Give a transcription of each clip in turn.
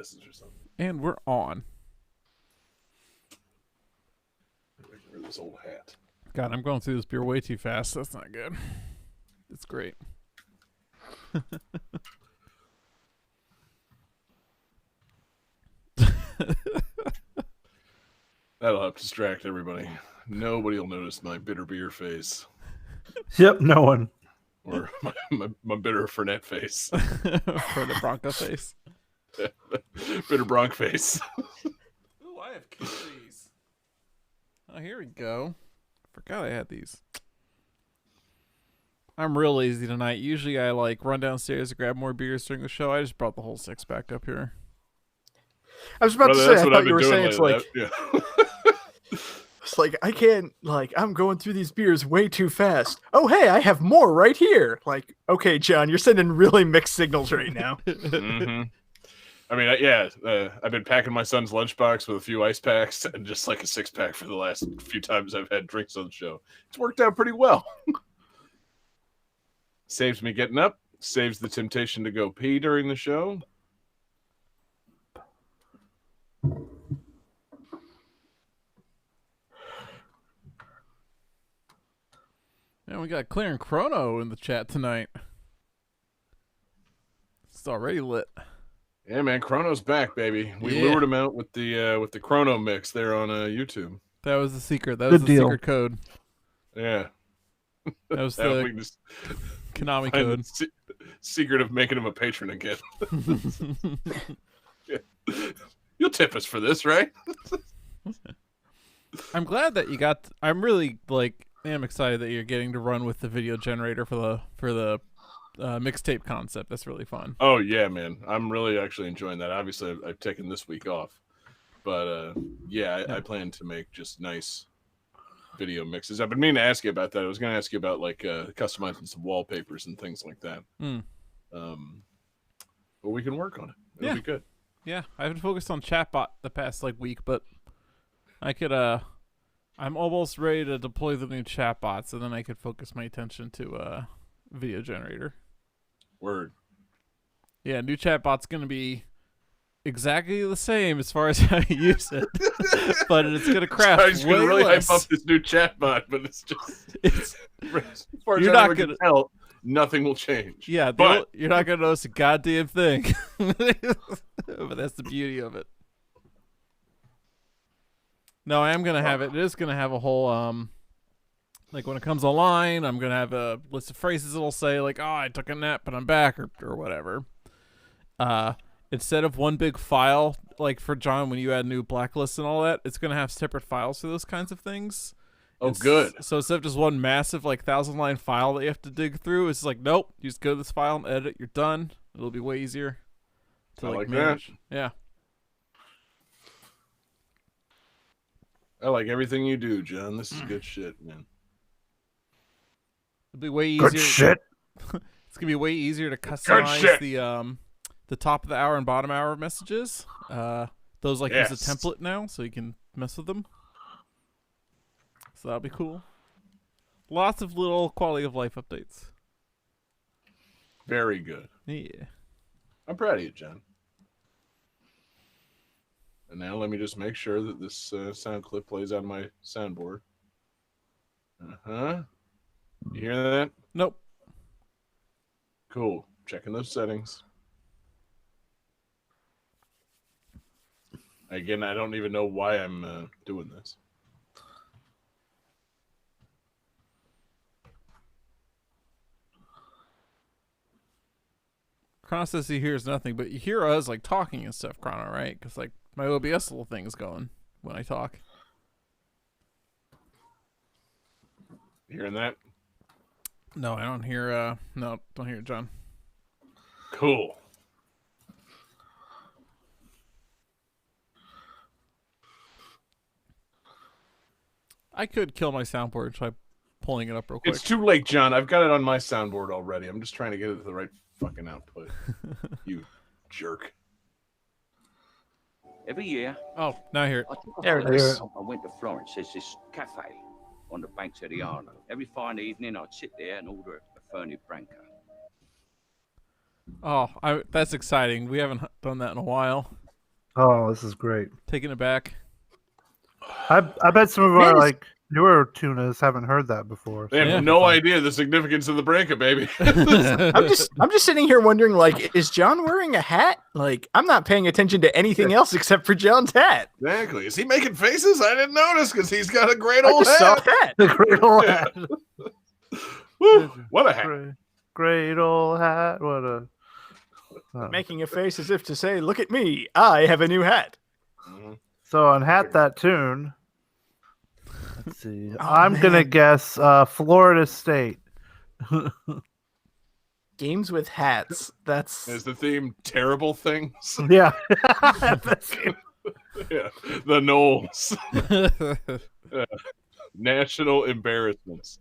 message or something. And we're on. Get rid of this old hat. God, I'm going through this beer way too fast. That's not good. It's great. That'll help distract everybody. Nobody will notice my bitter beer face. Yep, no one. Or my bitter Fernet face. For the Bronco face. Bitter Bronc face. Ooh, I have candies. Oh, here we go. Forgot I had these. I'm real lazy tonight. Usually I run downstairs to grab more beers during the show. I just brought the whole 6-pack up here. I was about to say, I thought you were saying it's like, yeah. it's like, I can't, I'm going through these beers way too fast. Oh, hey, I have more right here. Like, okay, John, you're sending really mixed signals right now. Mm-hmm. I mean, I've been packing my son's lunchbox with a few ice packs and just like a 6-pack for the last few times I've had drinks on the show. It's worked out pretty well. Saves me getting up. Saves the temptation to go pee during the show. And we got Claire and Chrono in the chat tonight. It's already lit. Yeah, man, Chrono's back, baby. We lured him out with the Chrono mix there on YouTube. That was the secret. That was the secret code. Yeah. That was the Konami code. Secret of making him a patron again. Yeah. You'll tip us for this, right? I'm glad that you got. I'm really I'm excited that you're getting to run with the video generator for the mixtape concept. That's really fun. Oh yeah, man. I'm really actually enjoying that. Obviously, I've taken this week off, but I plan to make just nice video mixes. I've been meaning to ask you about that. I was going to ask you about customizing some wallpapers and things like that. But we can work on it. It'll be good. Yeah, I haven't focused on chatbot the past week, but I could. I'm almost ready to deploy the new chatbot, so then I could focus my attention to video generator. Word. Yeah, new chatbot's going to be exactly the same as far as how you use it, but it's going to craft I was way really less. hype up this new chatbot, but it's just as far as You're not going to tell, nothing will change. Yeah, but you're not going to notice a goddamn thing. But that's the beauty of it. No, I am going to have it. It is going to have a whole when it comes online, I'm going to have a list of phrases it'll say oh, I took a nap but I'm back or whatever. Instead of one big file, for John, when you add new blacklists and all that, it's going to have separate files for those kinds of things. Oh, good. So instead of just one massive 1,000-line file that you have to dig through, it's nope, you just go to this file and edit it, you're done. It'll be way easier to manage. That. Yeah. I like everything you do, John. This is good shit, man. It'll be way easier. Good shit. It's gonna be way easier to customize the top of the hour and bottom hour messages. Those use a template now, so you can mess with them. So that'll be cool. Lots of little quality of life updates. Very good. Yeah. I'm proud of you, John. And now let me just make sure that this sound clip plays on my soundboard. Uh-huh. You hear that? Nope. Cool. Checking those settings. Again, I don't even know why I'm doing this. Chrono says he hears nothing, but you hear us talking and stuff, Chrono, right? Because my OBS little thing is going when I talk. You hearing that? No, I don't hear. No, don't hear it, John. Cool. I could kill my soundboard by pulling it up real quick. It's too late, John. I've got it on my soundboard already. I'm just trying to get it to the right fucking output. You jerk. Every year, Oh, now I hear it. There it is. I went to Florence. There's this cafe on the banks of the Arno. Every fine evening, I'd sit there and order a Fernie Branca. Oh, that's exciting. We haven't done that in a while. Oh, this is great. Taking it back. I bet some of Man, our it's- newer tunas haven't heard that before. They have Yeah. no idea the significance of the breakup, baby. I'm just sitting here wondering, like, is John wearing a hat? Like, I'm not paying attention to anything else except for John's hat. Exactly. Is he making faces? I didn't notice because he's got a great I old just saw hat. that. The great old hat. Woo, what a hat. Great old hat. What a. Making a face as if to say, "Look at me, I have a new hat." Mhm. So on Hat That Tune, let's see. Oh, I'm going to man. guess Florida State. Games with hats. That's Is the theme terrible things? Yeah. Yeah. The Knowles. National embarrassments.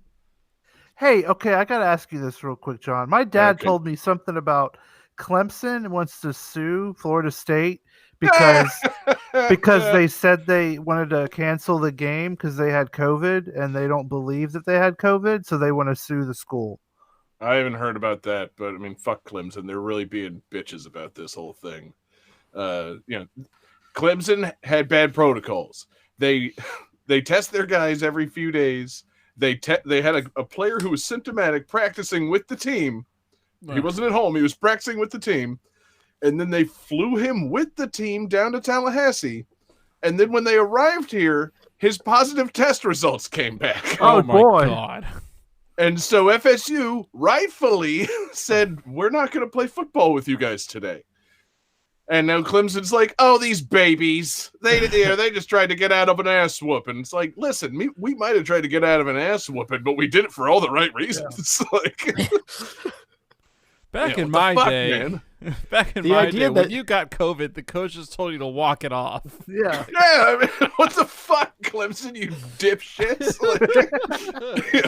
Hey, okay, I got to ask you this real quick, John. My dad Okay. told me something about Clemson wants to sue Florida State because they said they wanted to cancel the game because they had COVID and they don't believe that they had COVID, so they want to sue the school. I haven't heard about that, but I mean, fuck Clemson. They're really being bitches about this whole thing. Clemson had bad protocols. They test their guys every few days. They had a player who was symptomatic practicing with the team. He wasn't at home. He was practicing with the team. And then they flew him with the team down to Tallahassee. And then when they arrived here, his positive test results came back. Oh, Oh, my boy. God. And so FSU rightfully said, we're not going to play football with you guys today. And now Clemson's like, oh, these babies. They just tried to get out of an ass whooping. It's like, listen, we might have tried to get out of an ass whooping, but we did it for all the right reasons. Like, Back yeah, in what my the fuck, day, man? back in The my idea day, when that- you got COVID, the coach just told you to walk it off. Yeah. Yeah, I mean, what the fuck, Clemson, you dipshits? Like,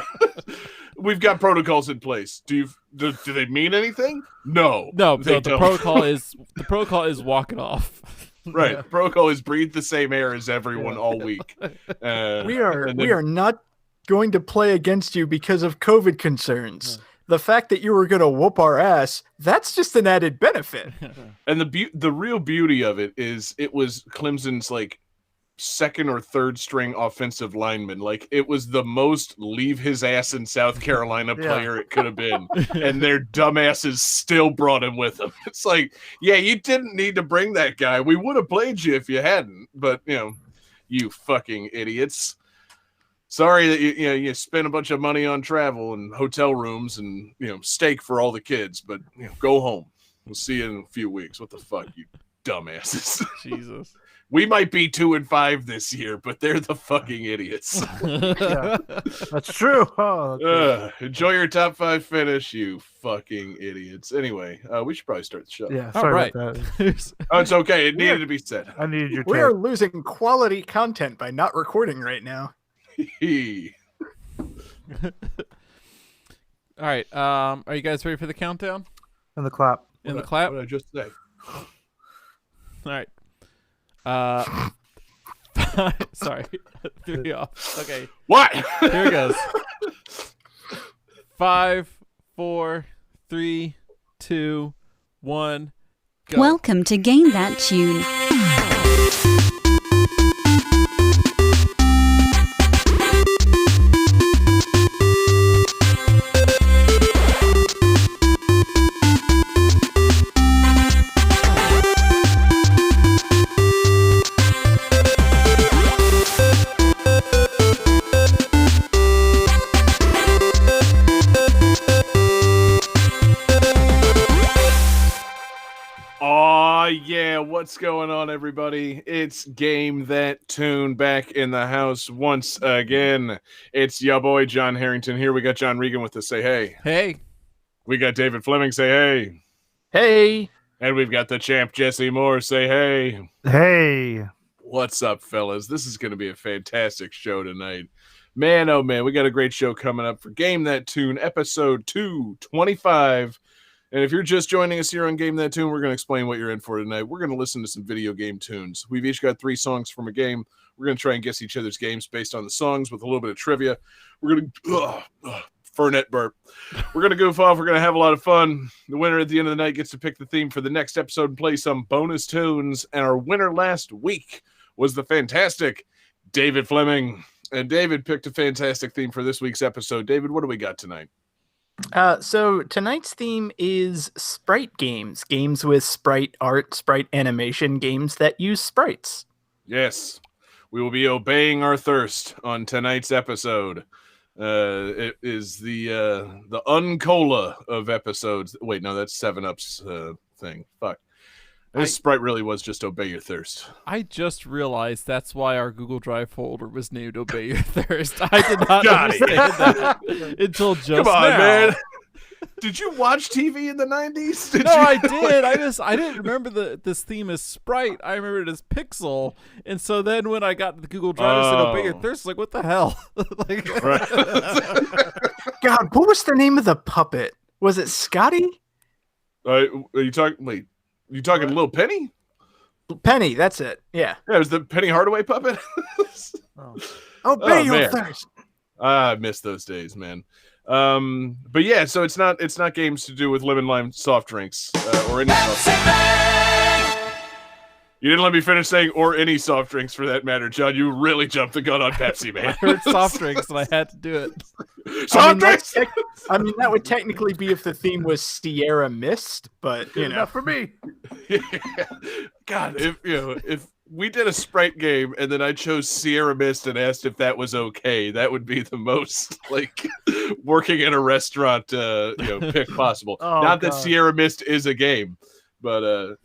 we've got protocols in place. Do they mean anything? No. No, they the don't. protocol is walk it off. Right. Yeah. Protocol is breathe the same air as everyone all week. we are and we then- are not going to play against you because of COVID concerns. The fact that you were going to whoop our ass, that's just an added benefit. And the real beauty of it is it was Clemson's like second or third string offensive lineman. Like it was the most leave his ass in South Carolina Yeah. player it could have been. And their dumbasses still brought him with them. It's like, yeah, you didn't need to bring that guy. We would have played you if you hadn't. But you fucking idiots. Sorry that you spent a bunch of money on travel and hotel rooms and steak for all the kids, but go home. We'll see you in a few weeks. What the fuck, you dumbasses. Jesus. We might be 2-5 this year, but they're the fucking idiots. Yeah. That's true. Oh, okay. Enjoy your top 5 finish, you fucking idiots. Anyway, we should probably start the show. Yeah. All Sorry right. about that. Oh, it's okay. It needed to be said. I needed your We are take. losing quality content by not recording right now. All right. Are you guys ready for the countdown? And the clap. In the What clap? did I just say? All right. Sorry. Threw you off. Okay. What? Here it goes. 5, 4, 3, 2, 1, go. Welcome to Game That Tune. Oh yeah, what's going on, everybody? It's Game That Tune back in the house once again. It's ya boy John Harrington here. We got John Regan with us. Say hey. Hey. We got David Fleming. Say hey. Hey, And we've got the champ Jesse Moore. Say hey. Hey. What's up, fellas? This is going to be a fantastic show tonight. Man, oh man, we got a great show coming up for Game That Tune, episode 225. And if you're just joining us here on Game That Tune, we're going to explain what you're in for tonight. We're going to listen to some video game tunes. We've each got 3 songs from a game. We're going to try and guess each other's games based on the songs with a little bit of trivia. We're going to Fernet burp. We're going to goof off. We're going to have a lot of fun. The winner at the end of the night gets to pick the theme for the next episode and play some bonus tunes. And our winner last week was the fantastic David Fleming. And David picked a fantastic theme for this week's episode. David, what do we got tonight? So tonight's theme is sprite games. Games with sprite art, sprite animation, games that use sprites. Yes, we will be obeying our thirst on tonight's episode. It is the Uncola of episodes. Wait, no, that's 7-Up's thing. Fuck. This Sprite really was just obey your thirst. I just realized that's why our Google Drive folder was named Obey Your Thirst. I did not understand that until just Come on, now. man. Did you watch TV in the 90s? I did. I didn't remember this theme as Sprite. I remember it as Pixel. And so then when I got to the Google Drive, I said Obey Your Thirst. Like, what the hell? God, what was the name of the puppet? Was it Scotty? Are you talking? Wait, you talking Little Penny? Penny, that's it. Yeah. Yeah, it was the Penny Hardaway puppet. Obey your thirst. I miss those days, man. But yeah, so it's not games to do with lemon lime soft drinks or any soft drinks. You didn't let me finish saying or any soft drinks for that matter, John. You really jumped the gun on Pepsi, man. I heard soft drinks and I had to do it. Soft drinks. That would technically be if the theme was Sierra Mist, but you know, Not for me. Yeah. God, if we did a Sprite game and then I chose Sierra Mist and asked if that was okay, that would be the most like working in a restaurant pick possible. Not that Sierra Mist is a game, but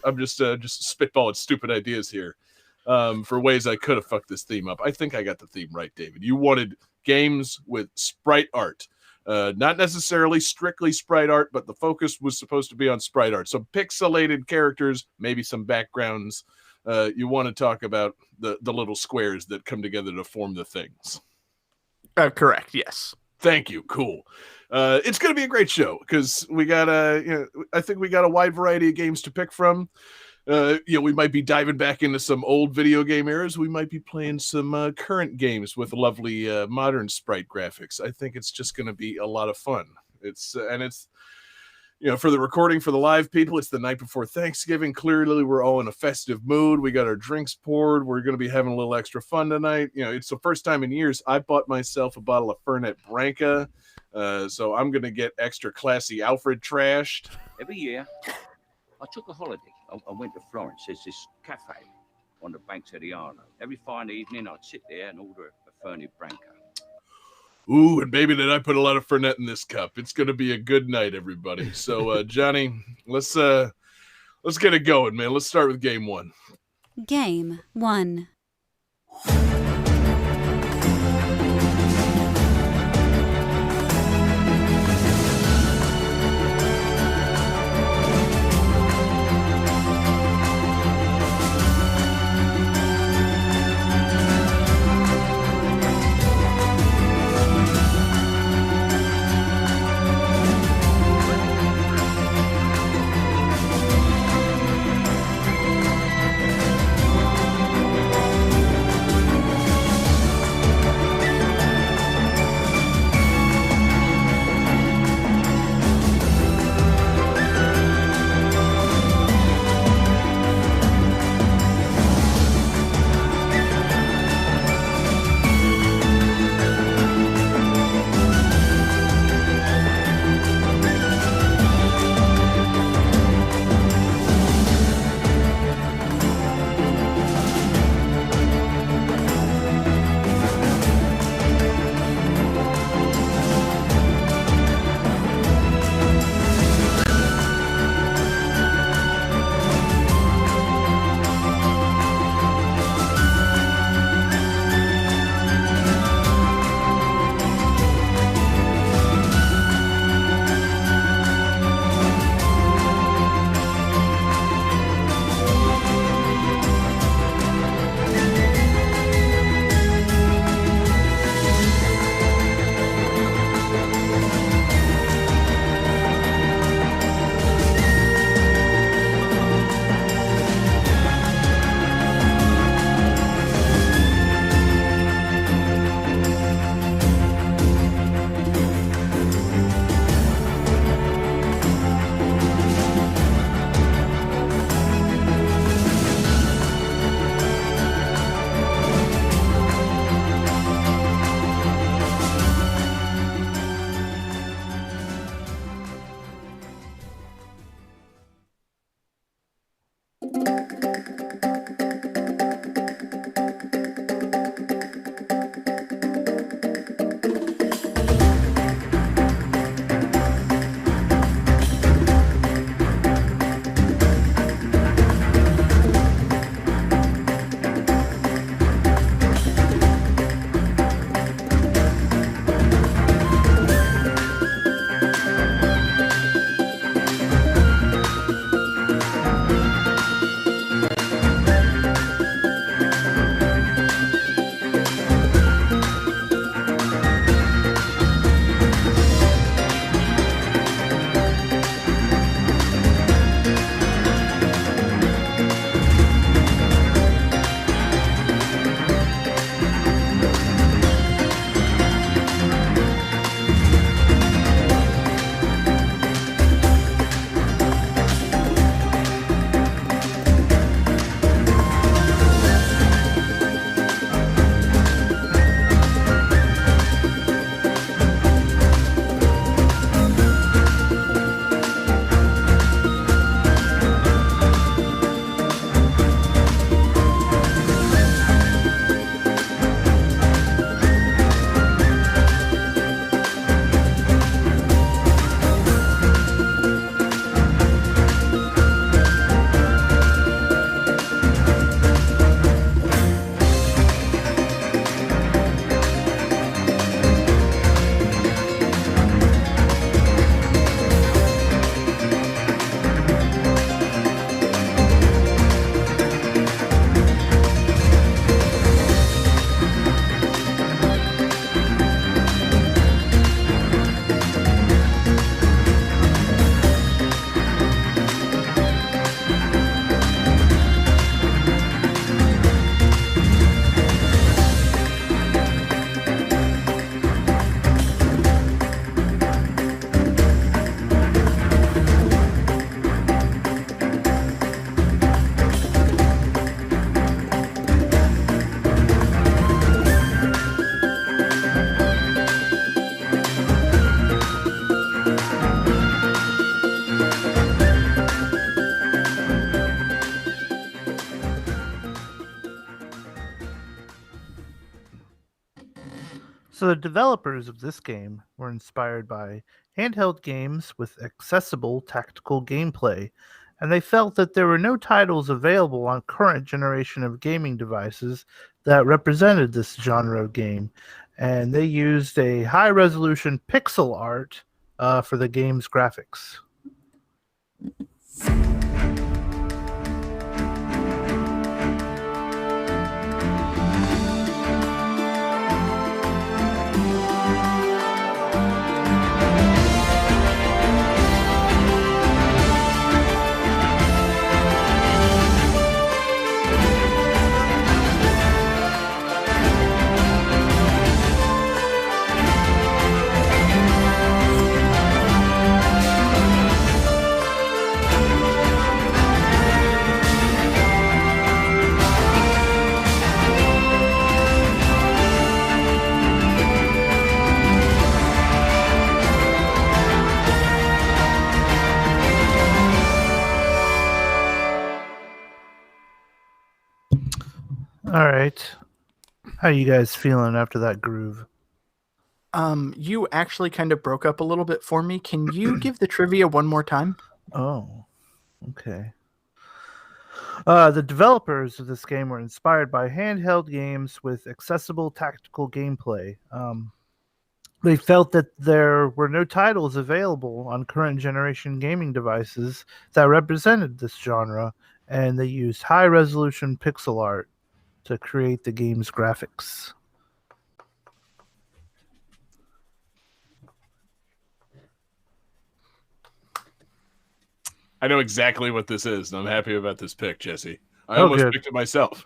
I'm just spitballing stupid ideas here for ways I could have fucked this theme up. I think I got the theme right, David. You wanted games with sprite art. Not necessarily strictly sprite art, but the focus was supposed to be on sprite art. So pixelated characters, maybe some backgrounds. You want to talk about the little squares that come together to form the things. Correct, yes. Thank you. Cool. It's going to be a great show because we got I think we got a wide variety of games to pick from. We might be diving back into some old video game eras. We might be playing some current games with lovely modern sprite graphics. I think it's just going to be a lot of fun. It's for the recording for the live people, it's the night before Thanksgiving. Clearly, we're all in a festive mood. We got our drinks poured. We're going to be having a little extra fun tonight. It's the first time in years I bought myself a bottle of Fernet Branca. So I'm going to get extra classy Alfred trashed. Every year, I took a holiday. I went to Florence. There's this cafe on the banks of the Arno. Every fine evening, I'd sit there and order a Fernet Branca. Ooh, and baby, did I put a lot of Fernet in this cup. It's going to be a good night, everybody. So, Johnny, let's get it going, man. Let's start with game one. Game 1. So the developers of this game were inspired by handheld games with accessible tactical gameplay, and they felt that there were no titles available on current generation of gaming devices that represented this genre of game, and they used a high-resolution pixel art for the game's graphics. All right. How you guys feeling after that groove? You actually kind of broke up a little bit for me. Can you give the trivia one more time? Oh, okay. The developers of this game were inspired by handheld games with accessible tactical gameplay. They felt that there were no titles available on current generation gaming devices that represented this genre, and they used high-resolution pixel art to create the game's graphics. I know exactly what this is, and I'm happy about this pick, Jesse. I Oh, almost good. picked it myself.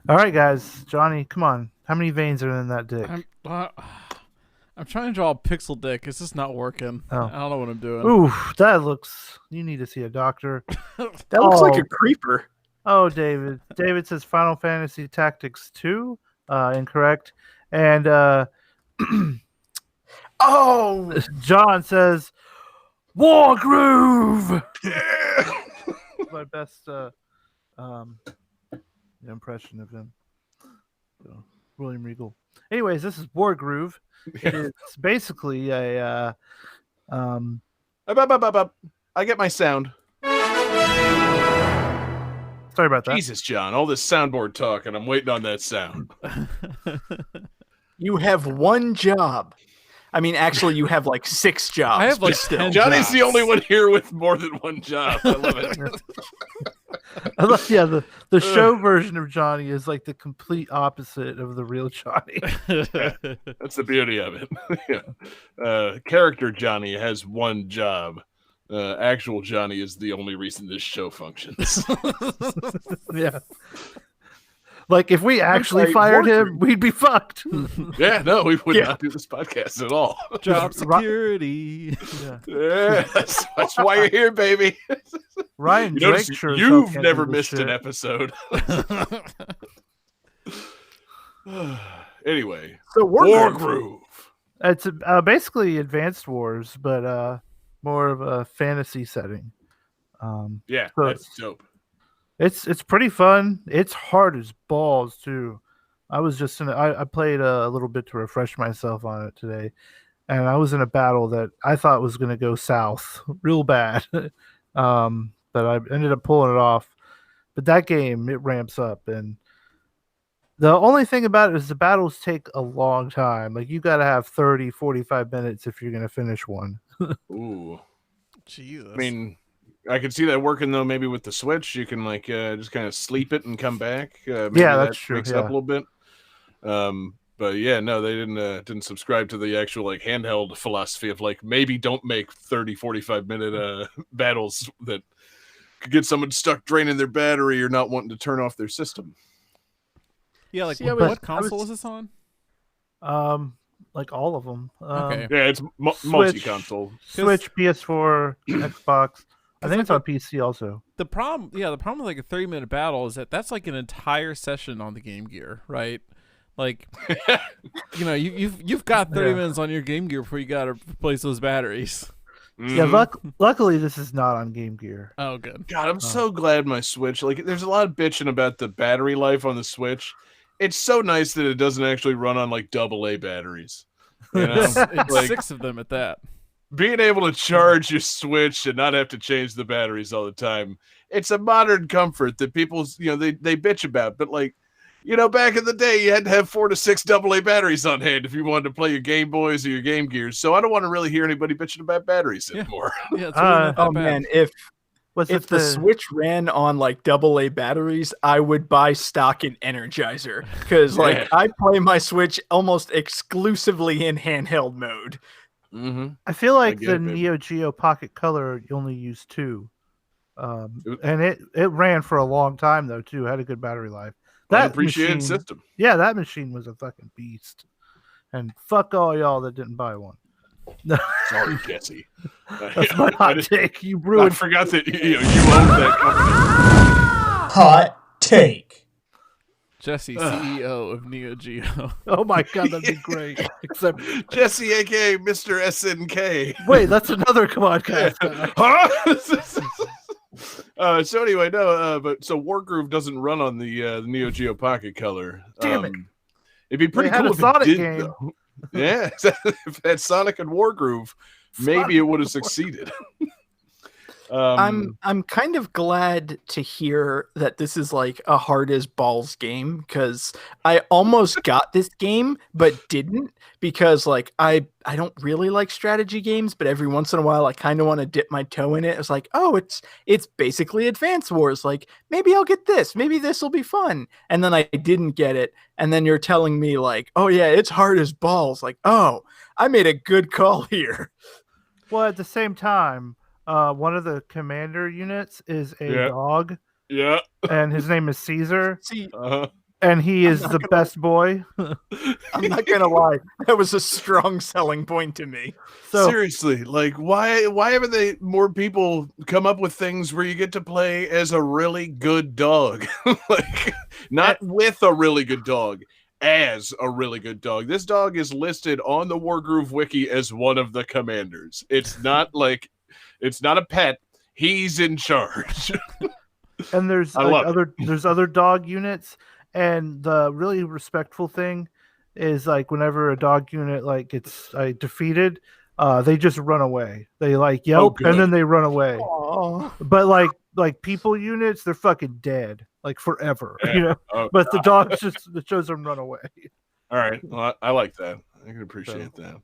All right, guys. Johnny, come on. How many veins are in that dick? I'm trying to draw a pixel dick. It's just not working. Oh. I don't know what I'm doing. Ooh, that looks... You need to see a doctor. That looks like Oh. a creeper. Oh, David. David says Final Fantasy Tactics 2. Incorrect. And Oh, John says War Groove. My best impression of him. So, William Regal. Anyways, this is War Groove. It is basically a I get my sound. sorry about that. Jesus, John, all this soundboard talk, and I'm waiting on that sound. you have one job. I mean, actually, you have like 6 jobs. I have like but still. 10 Johnny's the jobs. only one here with more than one job. I love it. Yeah, the show version of Johnny is like the complete opposite of the real Johnny. That's the beauty of it. Yeah. Character Johnny has one job. Actual Johnny is the only reason this show functions. Yeah. Like if we actually sorry, fired War him, we'd be fucked. Yeah, no, we would Yeah. not do this podcast at all. Job security. Yeah. Yeah, that's why you're here, baby. Ryan You Drake notice sure as hell you've can't never do this missed an shit. episode. Anyway, So War Groove. It's basically Advanced Wars, but more of a fantasy setting. Yeah, So- that's dope. It's pretty fun. It's hard as balls too. I was just I played a little bit to refresh myself on it today, and I was in a battle that I thought was going to go south real bad, but I ended up pulling it off. But that game, it ramps up, and the only thing about it is the battles take a long time. Like you got to have 30, 45 minutes if you're going to finish one. Ooh, Jesus. I mean, I could see that working though. Maybe with the Switch, you can like just kind of sleep it and come back. Maybe Yeah, that that's true, Makes it yeah. up a little bit. But yeah, no, they didn't subscribe to the actual like handheld philosophy of like maybe don't make 30, 45 minute battles that could get someone stuck draining their battery or not wanting to turn off their system. yeah, like See, I what was- console is this on? Like all of them. Okay. Yeah, it's multi-console. Switch, PS4, Xbox. I think it's on PC also. The problem with like a 30-minute battle is that that's like an entire session on the Game Gear, right? Like, you know, you've got 30 Yeah. minutes on your Game Gear before you got to replace those batteries. Yeah, Mhm. luckily this is not on Game Gear. Oh, good. God, I'm so glad my Switch. Like, there's a lot of bitching about the battery life on the Switch, it's so nice that it doesn't actually run on like AA batteries. You know, It's like 6 of them at that. being able to charge your Switch and not have to change the batteries all the time. It's a modern comfort that people, they bitch about. But like, back in the day, you had to have 4 to 6 AA batteries on hand if you wanted to play your Game Boys or your Game Gears. So I don't want to really hear anybody bitching about batteries anymore. Yeah, it's really not that Oh bad. man, if Was if it the Switch ran on like AA batteries, I would buy stock in Energizer because Yeah. like I play my Switch almost exclusively in handheld mode. Mm-hmm. I feel like get the it, baby. Neo Geo Pocket Color you only used 2. It- And it ran for a long time though too. Had a good battery life. That Unappreciated machine, system. yeah, that machine was a fucking beast. And fuck all y'all that didn't buy one. Sorry, Jesse. That's my I hot did- take. You I ruined. forgot that you owned that company. Hot take. Jesse, CEO of Neo Geo. Oh my god, that'd be great. Except, Jesse, aka Mr. SNK. wait, that's another podcast. Huh? So anyway, no, but so Wargroove doesn't run on the Neo Geo Pocket Color. Damn it. It'd be pretty They had cool a if Sonic it did, game. though. Yeah, exactly. If it had Sonic and Wargroove, maybe it would have succeeded. I'm kind of glad to hear that this is like a hard as balls game because I almost got this game but didn't because like I don't really like strategy games, but every once in a while I kind of want to dip my toe in it. It's like, oh, it's basically Advance Wars. Like maybe I'll get this. Maybe this will be fun. And then I didn't get it. And then you're telling me like, oh yeah, it's hard as balls. Like, oh, I made a good call here. Well, at the same time, one of the commander units is a Yeah. dog, Yeah. and his name is Caesar, See, and he is not the gonna- best boy. I'm not gonna lie, that was a strong selling point to me. So Seriously, like why haven't they more people come up with things where you get to play as a really good dog? Like not with a really good dog, as a really good dog. This dog is listed on the Wargroove wiki as one of the commanders. It's not a pet. He's in charge. and there's I like love there's other dog units, and the really respectful thing is like whenever a dog unit like gets defeated, they just run away. They like yelp good. and then they run away. Aww. But like people units, they're fucking dead like forever. Yeah. You know. Oh, But the dogs just it shows them run away. all right. Well, I like that. I can appreciate that.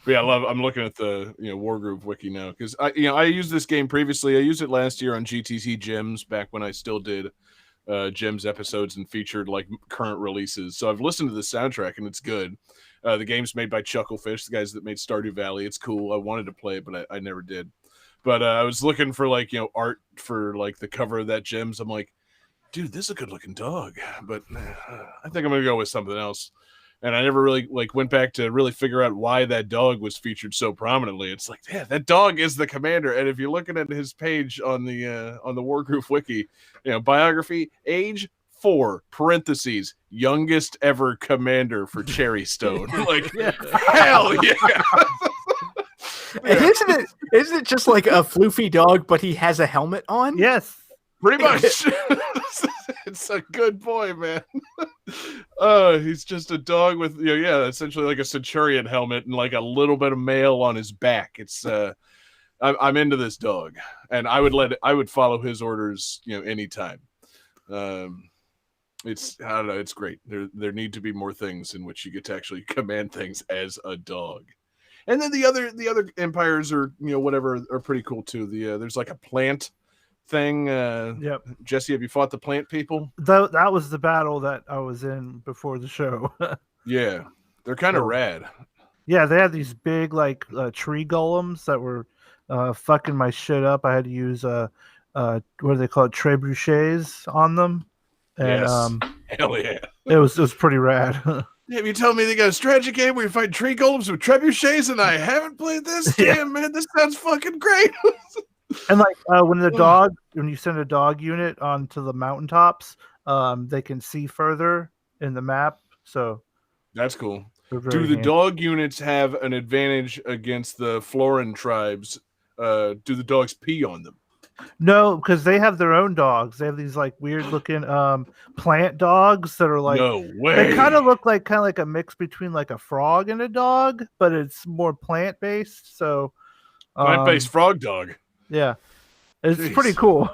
But yeah, I'm looking at the Wargroove wiki now because I used this game previously. I used it last year on GTC Gems back when I still did Gems episodes and featured like current releases. So I've listened to the soundtrack and it's good. The game's made by Chucklefish, the guys that made Stardew Valley. It's cool. I wanted to play it, but I never did. But I was looking for like art for like the cover of that Gems. I'm like, dude, this is a good looking dog, but I think I'm gonna go with something else. And I never really went back to really figure out why that dog was featured so prominently. It's like, yeah, that dog is the commander. And if you're looking at his page on the Wargroove wiki, biography, age 4 parentheses, youngest ever commander for Cherry Stone. Like, hell yeah. And isn't it just like a floofy dog, but he has a helmet on? Yes. Pretty much. It's a good boy, man. He's just a dog with essentially like a centurion helmet and like a little bit of mail on his back. It's I'm into this dog, and I would follow his orders anytime. It's I don't know, it's great. There need to be more things in which you get to actually command things as a dog. And then the other empires are whatever are pretty cool too. There's like a plant thing. Yep. Jesse, have you fought the plant people? That was the battle that I was in before the show. Yeah, they're kind of Oh. rad. Yeah, they had these big like tree golems that were fucking my shit up. I had to use what do they call it, trebuchets on them, and Yes. Hell yeah. it was pretty rad. Have you told me they got a strategy game where you fight tree golems with trebuchets and I haven't played this? Yeah. Damn, man, this sounds fucking great. And like when you send a dog unit onto the mountaintops, they can see further in the map. So That's cool. they're very Do the handy. dog units have an advantage against the Floran tribes? Do the dogs pee on them? No, because they have their own dogs. They have these like weird looking plant dogs that are like No way. they kind of look like a mix between like a frog and a dog, but it's more plant based. So Plant-based frog dog. yeah, it's Jeez. pretty cool.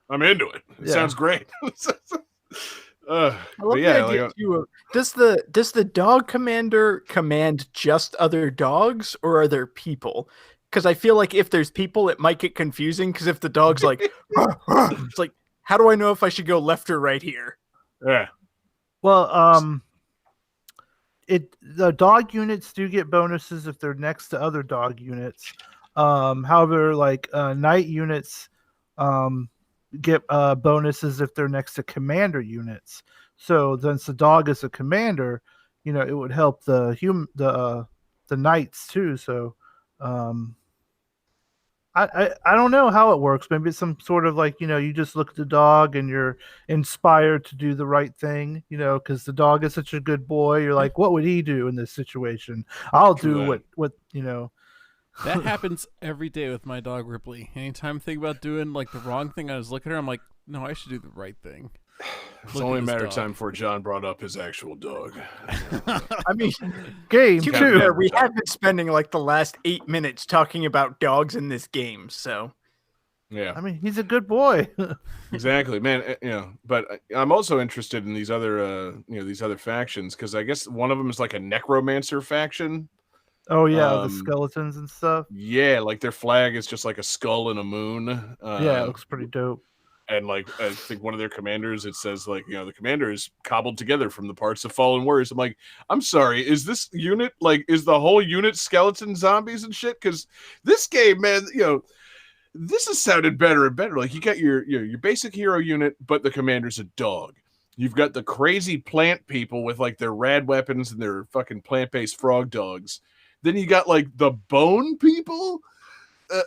I'm into it. It Yeah. sounds great. I love but yeah, the idea like, too of, does the dog commander command just other dogs, or are there people? Because I feel like if there's people, it might get confusing. Because if the dog's like, it's like, how do I know if I should go left or right here? yeah. Well, the dog units do get bonuses if they're next to other dog units. However, like night units get bonuses if they're next to commander units. So since the dog is a commander, it would help the knights too. So I don't know how it works. Maybe it's some sort of like, you just look at the dog and you're inspired to do the right thing, because the dog is such a good boy. You're like, what would he do in this situation? I'll do what. That happens every day with my dog Ripley. Anytime I think about doing like the wrong thing, I just look at her. I'm like, no, I should do the right thing. It's only a matter of time before John brought up his actual dog. I mean, game to be too. fair, we have been spending like the last 8 minutes talking about dogs in this game. So Yeah, I mean, he's a good boy. exactly, man. But I'm also interested in these other, these other factions, because I guess one of them is like a necromancer faction. Oh yeah, the skeletons and stuff. Yeah, like their flag is just like a skull and a moon. Yeah, it looks pretty dope. And like I think one of their commanders, it says like, the commander is cobbled together from the parts of fallen warriors. I'm like, I'm sorry, is this unit is the whole unit skeleton zombies and shit? Because this game, man, this has sounded better and better. Like you got your basic hero unit, but the commander's a dog. You've got the crazy plant people with like their rad weapons and their fucking plant-based frog dogs. Then you got like the bone people.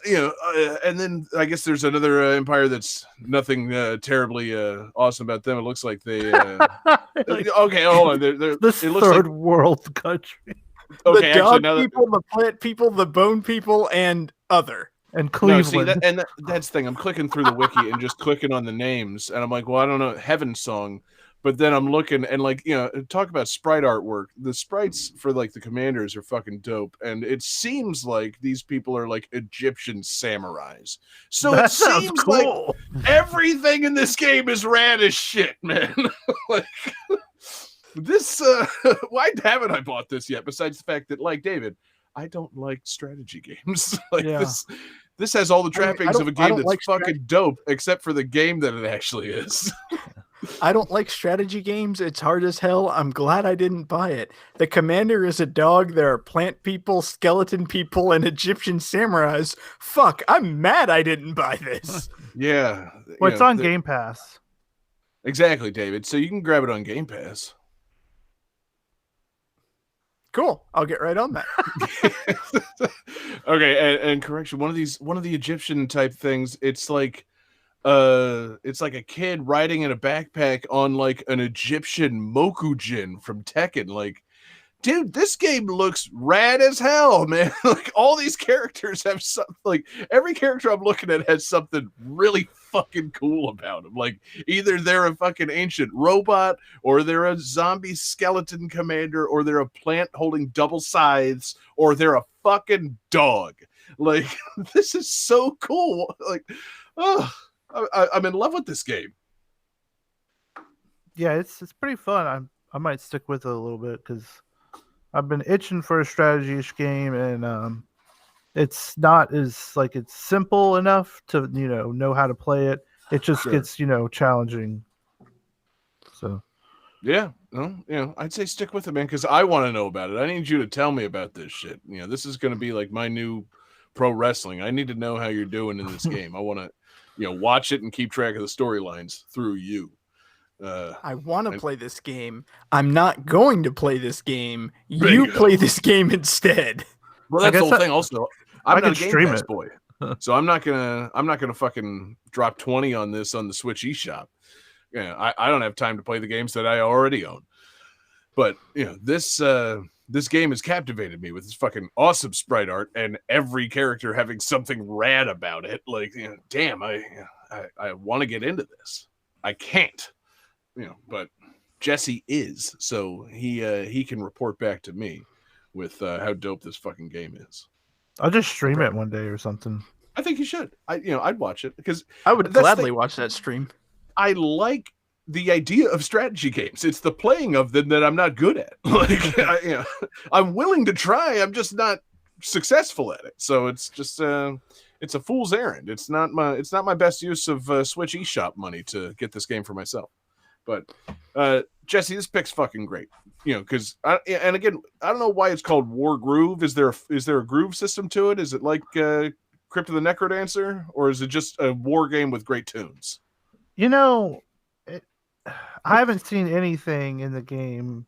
And then I guess there's another empire that's nothing terribly awesome about them. It looks like they. Okay, hold on. They're this it looks third like, world country. Okay, the dog actually, people, the plant people, the bone people, and other. And Cleveland. No, see, that's the thing. I'm clicking through the wiki and just clicking on the names, and I'm like, well, I don't know, Heaven Song. But then I'm looking and like, talk about sprite artwork. The sprites for like the commanders are fucking dope. And it seems like these people are like Egyptian samurais. So that it sounds seems cool. like everything in this game is rad as shit, man. Like this, why haven't I bought this yet? Besides the fact that, like David, I don't like strategy games. Like this has all the trappings of a game that's like fucking dope, except for the game that it actually is. I don't like strategy games. It's hard as hell. I'm glad I didn't buy it. The commander is a dog. There are plant people, skeleton people, and Egyptian samurais. Fuck, I'm mad I didn't buy this. Yeah. Well, it's on Game Pass. Exactly, David. So you can grab it on Game Pass. Cool. I'll get right on that. Okay, and correction, one of the Egyptian type things, it's like a kid riding in a backpack on like an Egyptian Mokujin from Tekken. Like, dude, this game looks rad as hell, man. Like all these characters have something, like every character I'm looking at has something really fucking cool about them. Like either they're a fucking ancient robot, or they're a zombie skeleton commander, or they're a plant holding double scythes, or they're a fucking dog. Like this is so cool. Like, oh, I'm in love with this game. Yeah, it's pretty fun. I might stick with it a little bit because I've been itching for a strategy-ish game, and it's not as like it's simple enough to know how to play it. It just gets challenging. So yeah, I'd say stick with it, man, because I want to know about it. I need you to tell me about this shit. This is going to be like my new pro wrestling. I need to know how you're doing in this game. I want to watch it and keep track of the storylines through you. I want to play this game. I'm not going to play this game. You play this game instead. Well, that's the whole thing. Also, I'm not a Game Pass boy, so I'm not gonna fucking drop 20 on this on the Switch eShop. I don't have time to play the games that I already own. But this this game has captivated me with this fucking awesome sprite art and every character having something rad about it. Like, damn, I want to get into this. I can't, but Jesse is, so he can report back to me with how dope this fucking game is. I'll just stream it one day or something. I think you should. I'd watch it because I would gladly watch that stream. I like the idea of strategy games. It's the playing of them that I'm not good at. Like, I'm willing to try. I'm just not successful at it. So it's just it's a fool's errand. It's not my best use of Switch eShop money to get this game for myself. But Jesse, this pick's fucking great. Because and again, I don't know why it's called War Groove. Is there a groove system to it? Is it like Crypt of the Necrodancer, or is it just a war game with great tunes? I haven't seen anything in the game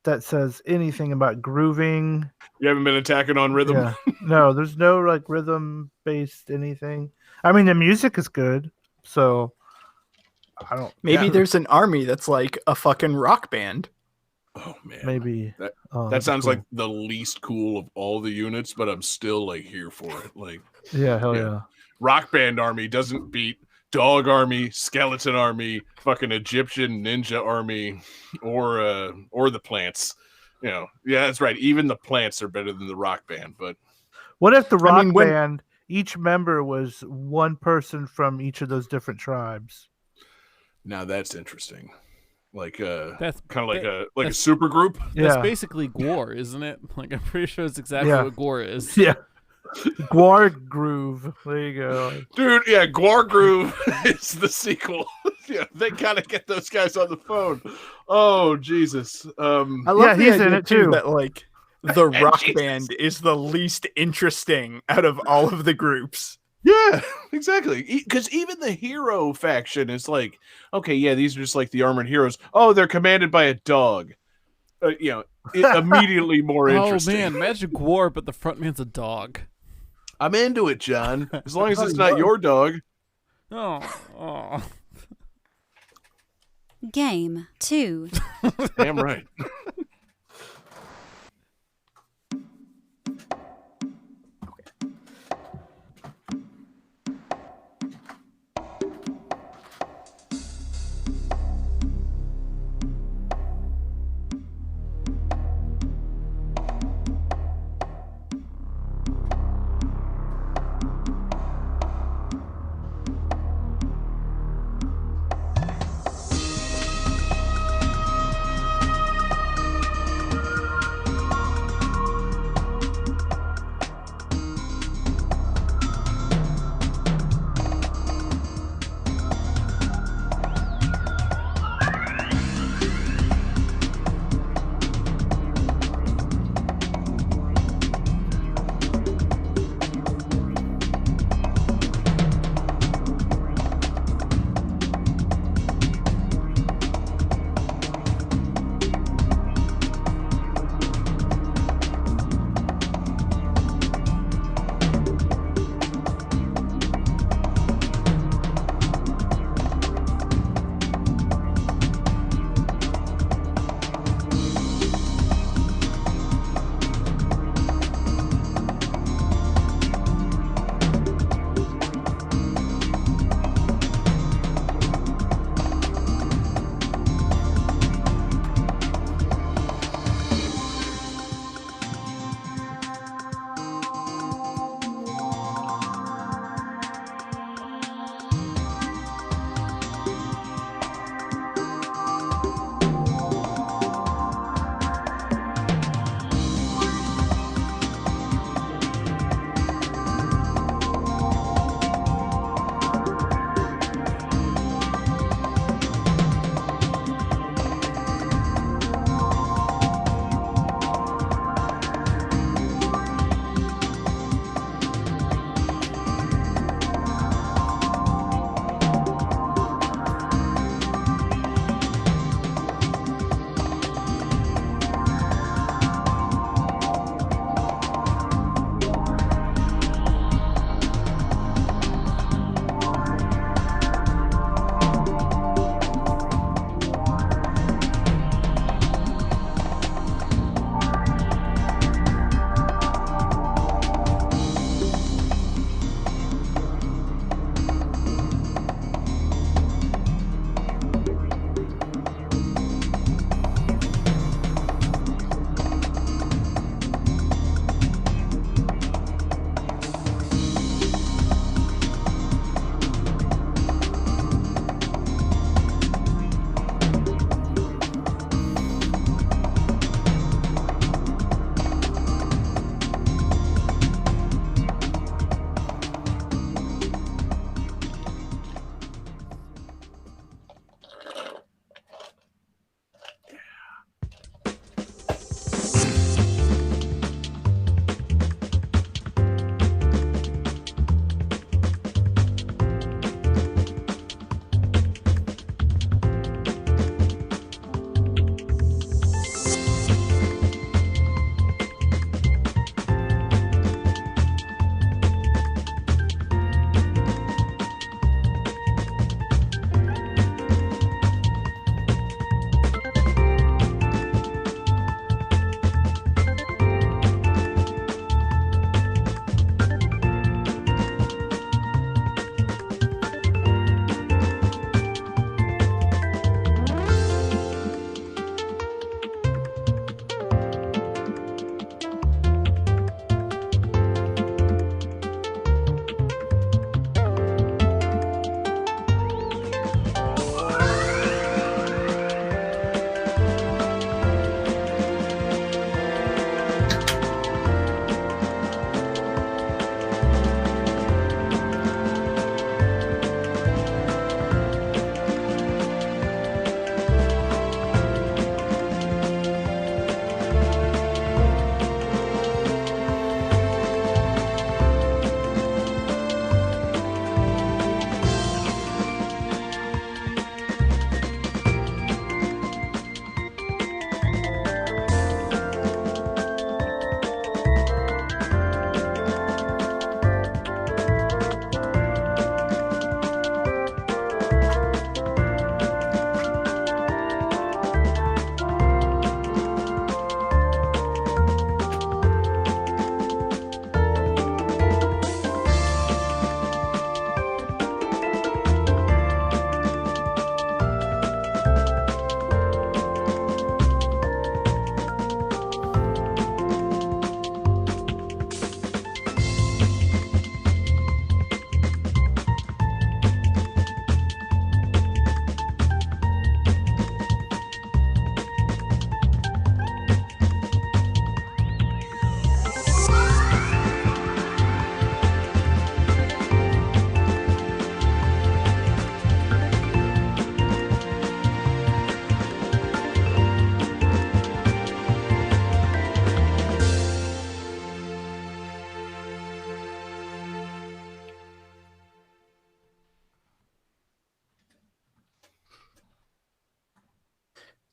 that says anything about grooving. You haven't been attacking on rhythm? Yeah. No, there's no like rhythm based anything. I mean, the music is good, so I don't. Maybe there's an army that's like a fucking rock band. Oh man, maybe that sounds cool. like the least cool of all the units, but I'm still like here for it. Like, hell yeah. Rock band army doesn't beat dog army, skeleton army, fucking Egyptian ninja army, or the plants. Yeah, that's right. Even the plants are better than the rock band. But what if the rock band, each member was one person from each of those different tribes? Now that's interesting. Like that's kind of like a super group. That's basically Gwar, isn't it? Like, I'm pretty sure it's exactly what Gwar is. Yeah. Gwar Groove. There you go. Dude, yeah, Gwar Groove is the sequel. Yeah, they gotta get those guys on the phone. Oh Jesus. I love he's in it too. That like the rock band is the least interesting out of all of the groups. Yeah, exactly. Because even the hero faction is like, okay, yeah, these are just like the armored heroes. Oh, they're commanded by a dog. Immediately more interesting. Oh man, imagine Gwar, but the front man's a dog. I'm into it, John. As long as it's not your dog. Oh. Game 2. Damn right.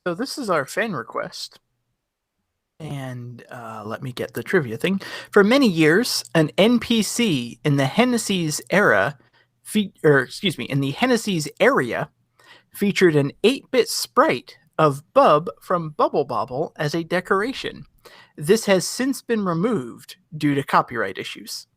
So this is our fan request. And let me get the trivia thing. For many years, an NPC in the Hennessy's era, in the Hennessy's area, featured an 8-bit sprite of Bub from Bubble Bobble as a decoration. This has since been removed due to copyright issues.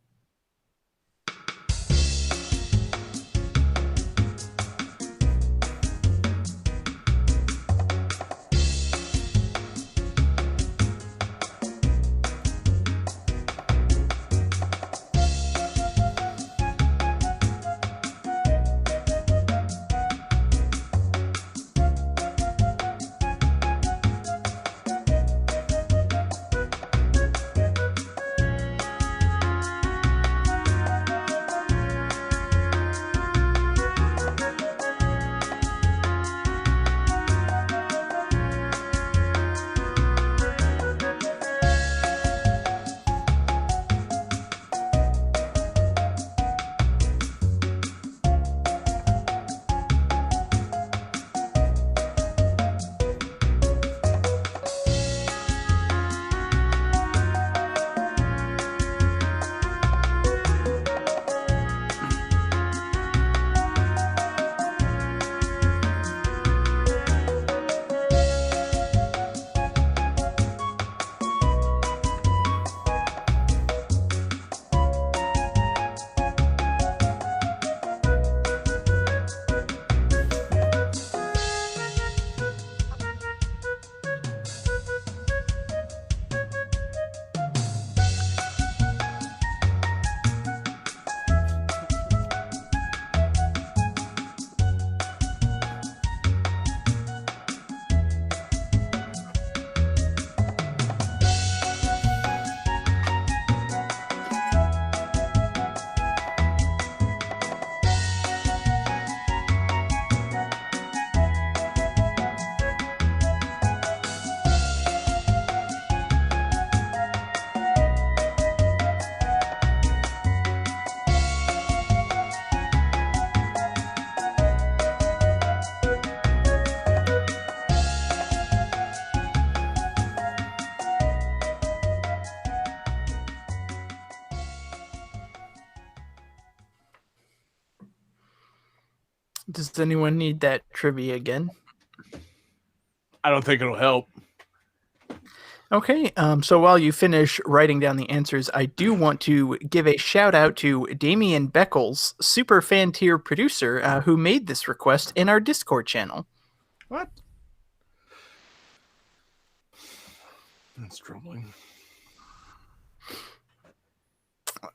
Does anyone need that trivia again? I don't think it'll help. Okay, so while you finish writing down the answers, I do want to give a shout out to Damian Beckles, super fan tier producer, who made this request in our Discord channel. What? That's troubling.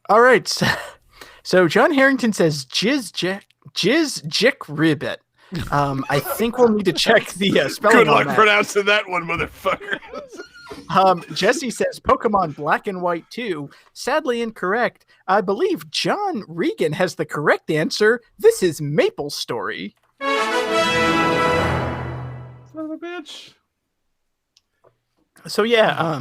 All right, so John Harrington says Jizz Jick Ribbit. I think we'll need to check the spelling. Good on luck that. pronouncing that one, motherfucker. Jesse says Pokemon Black and White 2. Sadly incorrect. I believe John Regan has the correct answer. This is Maple Story. Son of a bitch. So yeah,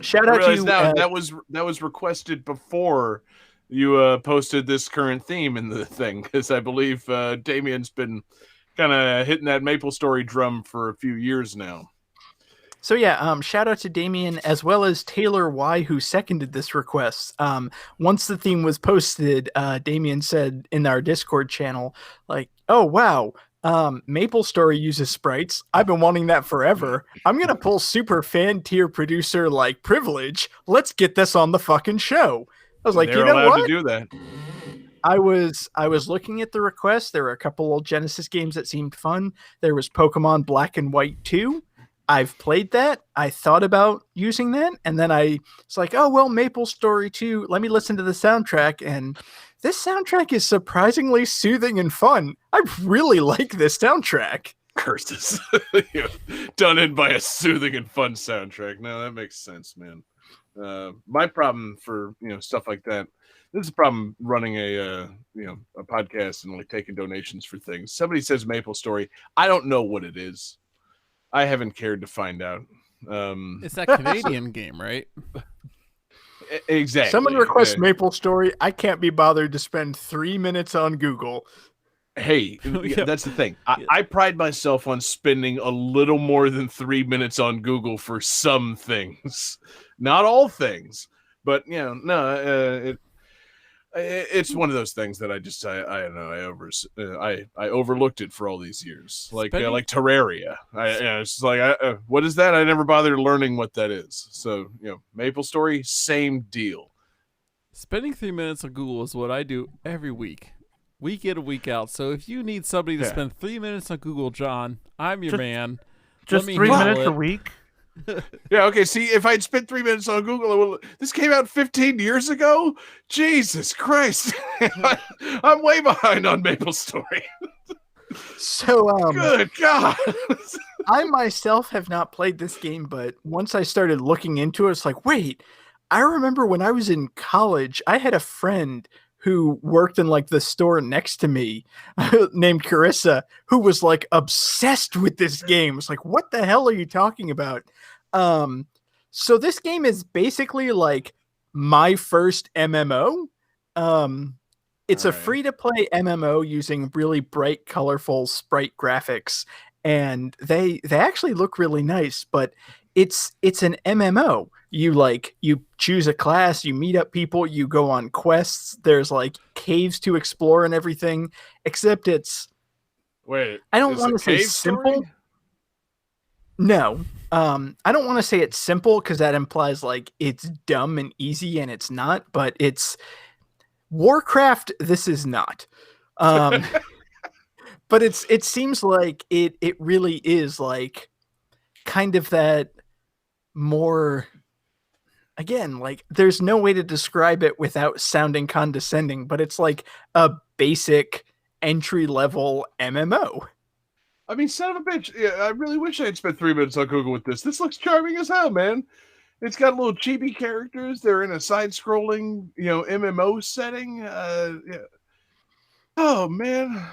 shout I out realize to now that was requested before you posted this current theme in the thing, because I believe Damien's been kind of hitting that Maple Story drum for a few years now. So yeah, shout out to Damien as well as Taylor Y, who seconded this request. Once the theme was posted, Damien said in our Discord channel, like, "Oh wow, Maple Story uses sprites. I've been wanting that forever. I'm gonna pull super fan tier producer like privilege. Let's get this on the fucking show." I was like, They're you know allowed what? to do that. I was looking at the request. There were a couple old Genesis games that seemed fun. There was Pokemon Black and White 2. I've played that. I thought about using that, and then I was like, oh, well, Maple Story 2, let me listen to the soundtrack, and this soundtrack is surprisingly soothing and fun. I really like this soundtrack. Curses. Done in by a soothing and fun soundtrack. No, that makes sense, man. My problem for stuff like that, this is a problem running a podcast and like taking donations for things. Somebody says Maple Story. I don't know what it is. I haven't cared to find out. It's that Canadian game, right? Exactly. Someone requests Maple Story. I can't be bothered to spend 3 minutes on Google. Hey, Yeah. that's the thing. I pride myself on spending a little more than 3 minutes on Google for some things, not all things, but it's one of those things that I don't know. I overlooked it for all these years, like Terraria. It's like what is that? I never bothered learning what that is. So MapleStory, same deal. Spending 3 minutes on Google is what I do every week in and week out. So if you need somebody to spend 3 minutes on Google, John, I'm your man. Just 3 minutes a week. Yeah, okay. See, if I'd spent 3 minutes on Google, this came out 15 years ago. Jesus Christ, I'm way behind on MapleStory. So, good God. I myself have not played this game, but once I started looking into it, it's like, wait, I remember when I was in college, I had a friend who worked in like the store next to me named Carissa, who was like obsessed with this game. It's like, what the hell are you talking about? So this game is basically like my first MMO. It's a free-to-play MMO using really bright, colorful sprite graphics, and they actually look really nice, but it's an MMO. You choose a class, you meet up people, you go on quests, there's like caves to explore and everything, except it's I don't want to say simple. Story? No. I don't want to say it's simple because that implies like it's dumb and easy, and it's not, but it's Warcraft, this is not. But it seems like it really is like kind of that more, again, like there's no way to describe it without sounding condescending, but it's like a basic entry level MMO. I mean, son of a bitch. Yeah, I really wish I had spent 3 minutes on Google with this. This looks charming as hell, man. It's got little chibi characters. They're in a side-scrolling, MMO setting. Yeah. Oh man,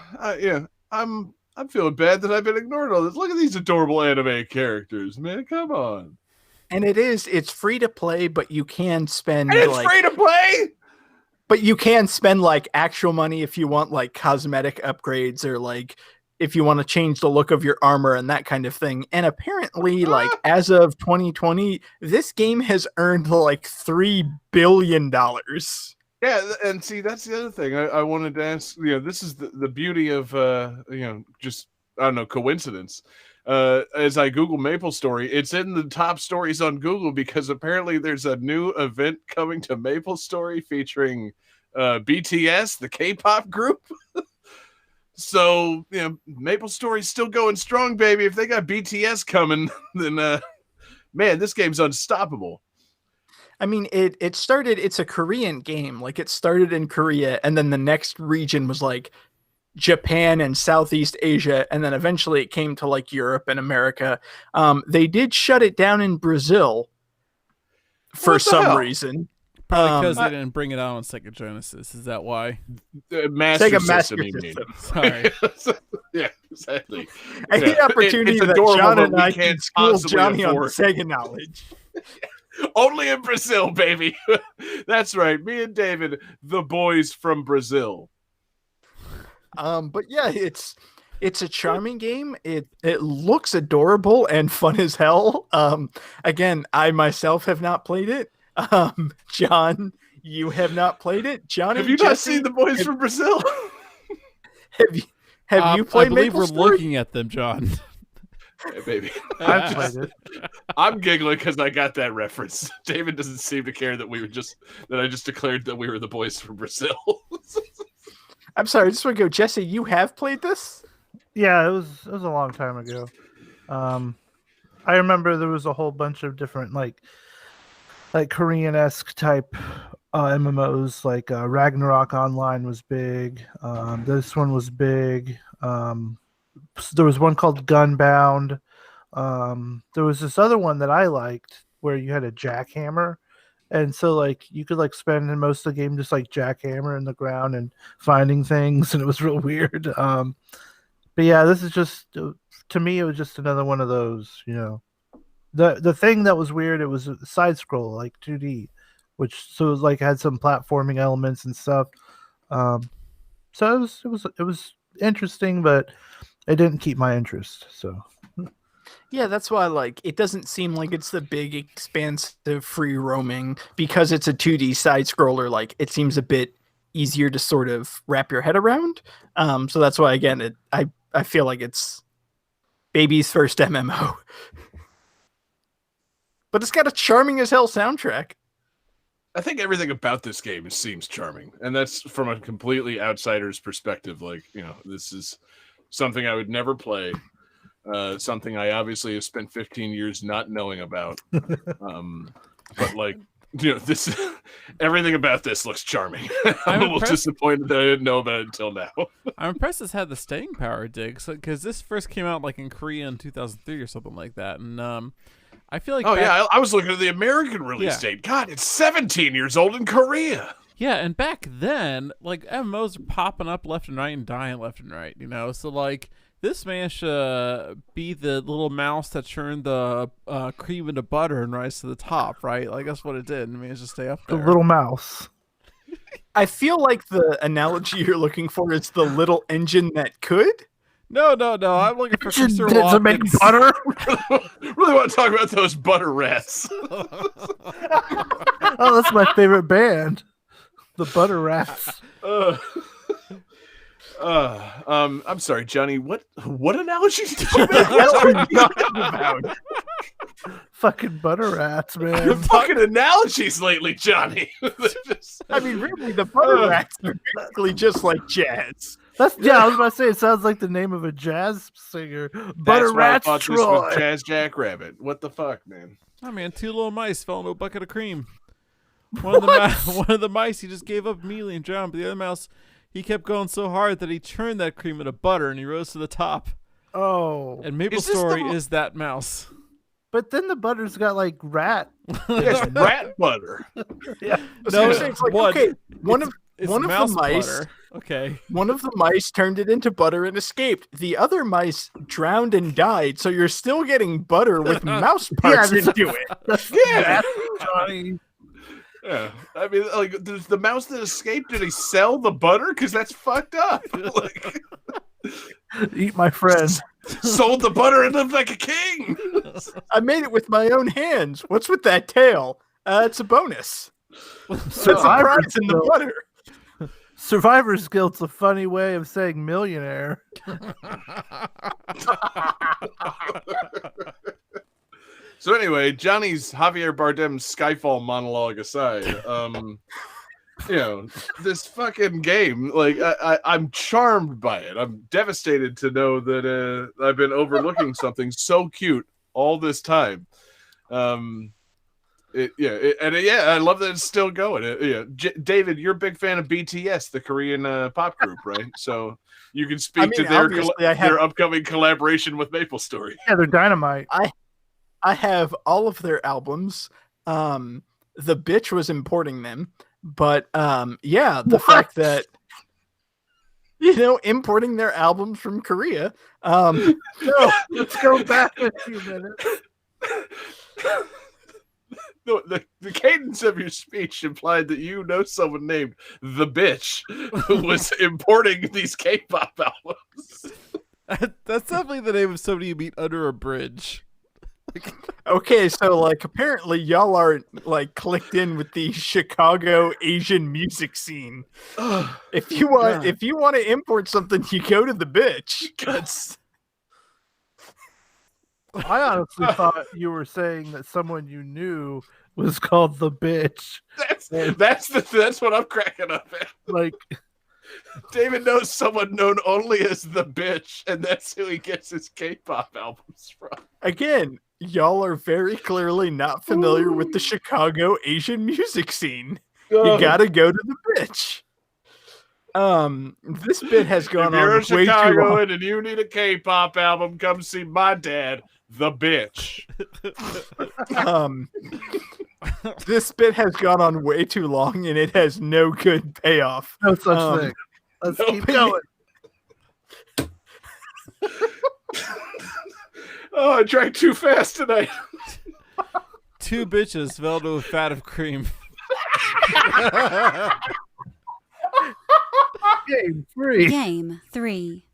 I'm feeling bad that I've been ignoring all this. Look at these adorable anime characters, man. Come on. And it's free to play, but you can spend. And it's free to play. But you can spend like actual money if you want like cosmetic upgrades or like if you want to change the look of your armor and that kind of thing. And apparently, like as of 2020, this game has earned like $3 billion. Yeah, and see, that's the other thing I wanted to ask. This is the beauty of just, I don't know, coincidence. As I Google MapleStory, it's in the top stories on Google because apparently there's a new event coming to MapleStory featuring BTS, the K-pop group. So, MapleStory's still going strong, baby. If they got BTS coming, then, man, this game's unstoppable. I mean, it's a Korean game. Like, it started in Korea, and then the next region was, like, Japan and Southeast Asia, and then eventually it came to, like, Europe and America. They did shut it down in Brazil for some reason. Probably because they didn't bring it out on Sega Genesis. Is that why? Master System. Sorry. Yeah, exactly. Any opportunity that John and I can school Johnny on Sega knowledge. Only in Brazil, baby. That's right. Me and David, the boys from Brazil. But yeah, it's a charming game. It looks adorable and fun as hell. Again, I myself have not played it. John, you have not played it. John, have you not seen the boys from Brazil? Have you played? I believe MapleStory? We're looking at them, John. Yeah, baby. I've played it. I'm giggling because I got that reference. David doesn't seem to care that I just declared that we were the boys from Brazil. I'm sorry, I just want to go, Jesse, you have played this? Yeah, it was a long time ago. I remember there was a whole bunch of different like Korean-esque type MMOs, like Ragnarok Online was big. This one was big. There was one called Gunbound. There was this other one that I liked where you had a jackhammer. And so like you could like spend most of the game just like jackhammer in the ground and finding things, and it was real weird. But yeah, this is just, to me, it was just another one of those, The thing that was weird, it was a side scroll, like 2D, so it was like had some platforming elements and stuff. So it was interesting, but it didn't keep my interest. So Yeah, that's why like it doesn't seem like it's the big expansive free roaming because it's a 2D side scroller. Like it seems a bit easier to sort of wrap your head around. So that's why again, I feel like it's baby's first MMO. But it's got a charming as hell soundtrack. I think everything about this game seems charming, and that's from a completely outsider's perspective. Like, this is something I would never play. Something I obviously have spent 15 years not knowing about. But like, this everything about this looks charming. I'm a little disappointed that I didn't know about it until now. I'm impressed it's had the staying power, Diggs, because this first came out like in Korea in 2003 or something like that, and I feel like I was looking at the American release date. God, it's 17 years old in Korea. Yeah, and back then, like MMOs are popping up left and right and dying left and right. So like this managed to be the little mouse that churned the cream into butter and rise to the top, right? Like that's what it did, and managed to stay up there. The little mouse. I feel like the analogy you're looking for is the little engine that could. No. I'm looking for Mr. To make butter. Really want to talk about those butter rats. Oh, that's my favorite band, the Butter Rats. I'm sorry, Johnny. What analogy did you make? What are you talking about? Fucking Butter Rats, man. Fucking analogies lately, Johnny. I mean, really, the butter rats are basically just like jazz. I was about to say it sounds like the name of a jazz singer. Butter That's why I Rats thought Troy. this was Jazz Jackrabbit. What the fuck, man? Oh man, 2 little mice fell into a bucket of cream. One of the mice he just gave up immediately and drowned, but the other mouse he kept going so hard that he churned that cream into butter and he rose to the top. Oh, And Maple's story is that mouse. but then the butter's got like rat. It's rat butter. Yeah, No, It's like, okay, one of It's the mouse mice. butter. Okay. One of the mice turned it into butter and escaped. The other mice drowned and died, so you're still getting butter with mouse parts into it. Yeah. Johnny. Yeah. I mean, like, the mouse that escaped, did he sell the butter? Because that's fucked up. Like, Eat my friend. sold the butter into like a king. I made it with my own hands. What's with that tail? It's a bonus. It's a prize in the butter. Survivor's Guilt's a funny way of saying millionaire. So anyway, Johnny's Javier Bardem Skyfall monologue aside, this fucking game, like I'm charmed by it. I'm devastated to know that I've been overlooking something so cute all this time. I love that it's still going. David, you're a big fan of BTS, the Korean pop group, right? So you can speak to their upcoming collaboration with MapleStory. Yeah, they're dynamite. I have all of their albums. The bitch was importing them, but the fact that importing their albums from Korea. No, let's go back a few minutes. The cadence of your speech implied that you know someone named The Bitch who was importing these K-pop albums. That's definitely the name of somebody you meet under a bridge. Okay, so like apparently y'all are like clicked in with the Chicago Asian music scene. If you want to import something, you go to The Bitch. I honestly thought you were saying that someone you knew was called The Bitch. That's what I'm cracking up at. Like, David knows someone known only as The Bitch, and that's who he gets his K-pop albums from. Again, Y'all are very clearly not familiar with the Chicago Asian music scene. You gotta go to The Bitch. This bit has gone on way too long. If you're in Chicago and you need a K-pop album, come see my dad, The Bitch. This bit has gone on way too long, and it has no good payoff. No such thing. Let's keep going. Oh, I drank too fast tonight. 2 bitches fell to a fat of cream. Game 3. Game 3.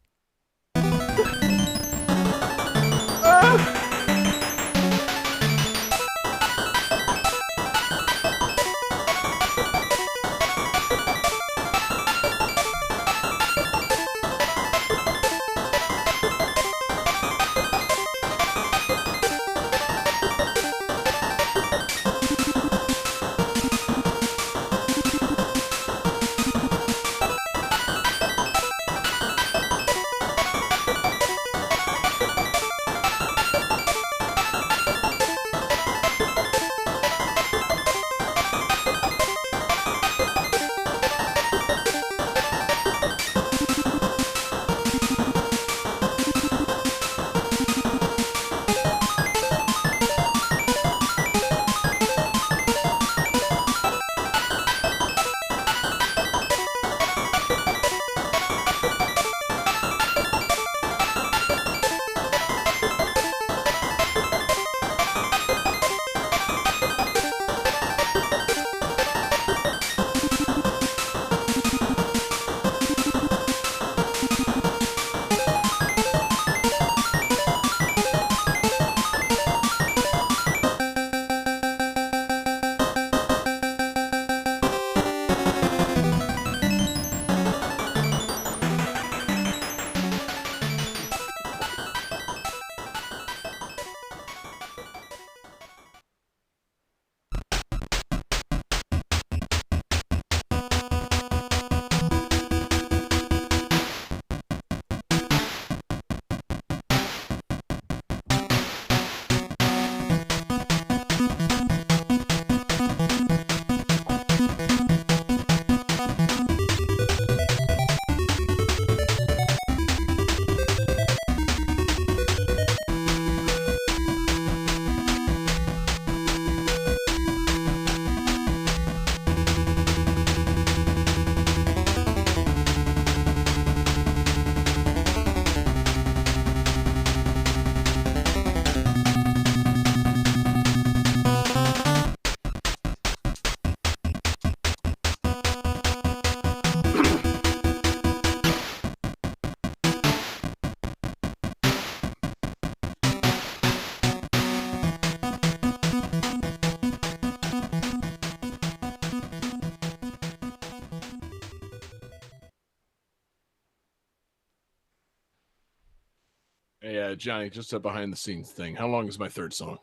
Hey, Johnny, just a behind the scenes thing. How long is my third song?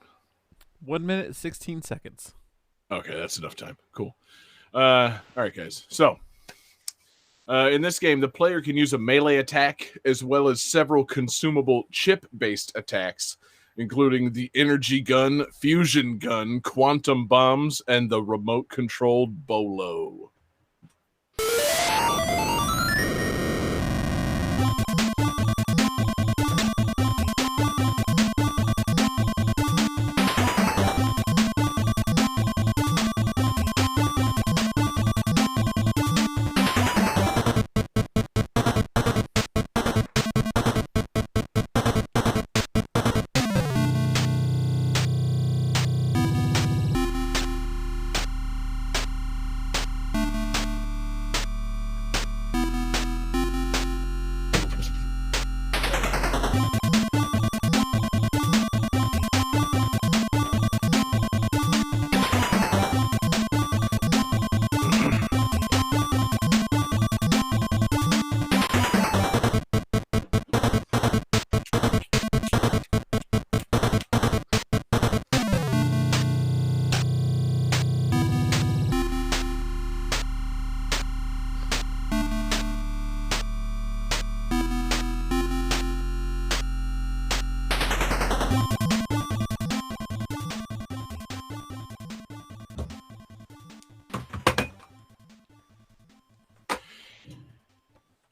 1 minute 16 seconds. Okay, that's enough time. Cool. All right, guys. So, in this game, the player can use a melee attack as well as several consumable chip-based attacks, including the energy gun, fusion gun, quantum bombs, and the remote-controlled bolo.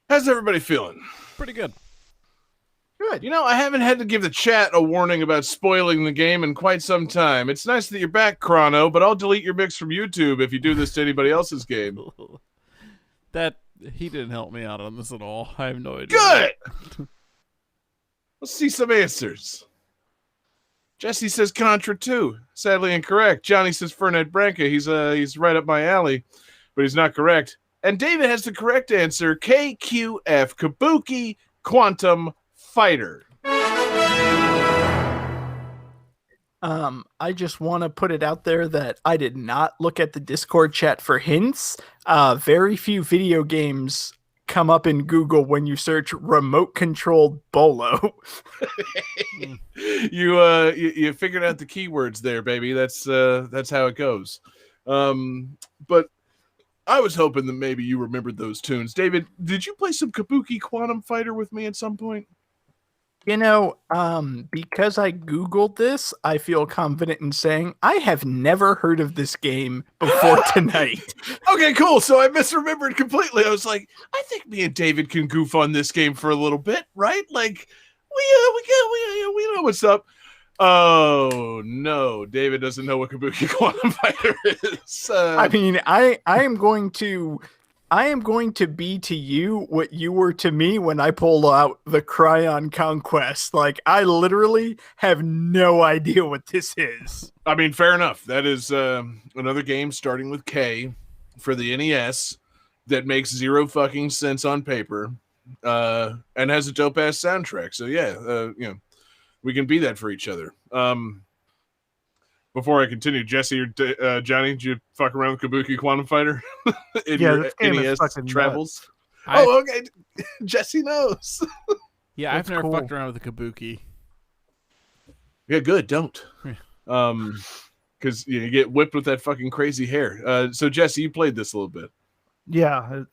How's everybody feeling? Pretty good. Good. You know, I haven't had to give the chat a warning about spoiling the game in quite some time. It's nice that you're back, Chrono, but I'll delete your mix from YouTube if you do this to anybody else's game. That he didn't help me out on this at all. I have no idea. Good! Let's see some answers. Jesse says Contra 2. Sadly incorrect. Johnny says Fernet Branca. He's right up my alley, but he's not correct. And David has the correct answer. KQF, Kabuki Quantum Fighter. I just want to put it out there that I did not look at the Discord chat for hints. Very few video games come up in Google when you search remote controlled bolo. You figured out the keywords there, baby. That's how it goes. But I was hoping that maybe you remembered those tunes. David, did you play some Kabuki Quantum Fighter with me at some point? You know, because I Googled this, I feel confident in saying I have never heard of this game before tonight. Okay, cool. So I misremembered completely. I was like, I think me and David can goof on this game for a little bit, right? Like, we know what's up. Oh no, David doesn't know what Kabuki Quantum Fighter is. I mean, I am going to be to you what you were to me when I pulled out the Cryon Conquest. Like, I literally have no idea what this is. I mean, fair enough. That is another game starting with K for the NES that makes zero fucking sense on paper and has a dope ass soundtrack. So yeah, we can be that for each other. Before I continue, Jesse or Johnny, did you fuck around with Kabuki Quantum Fighter in your this game NES is fucking travels? I- Oh, okay. Jesse knows. Yeah, That's I've never cool. fucked around with the Kabuki. Yeah, good. Don't. Because you get whipped with that fucking crazy hair. So Jesse, you played this a little bit. Yeah.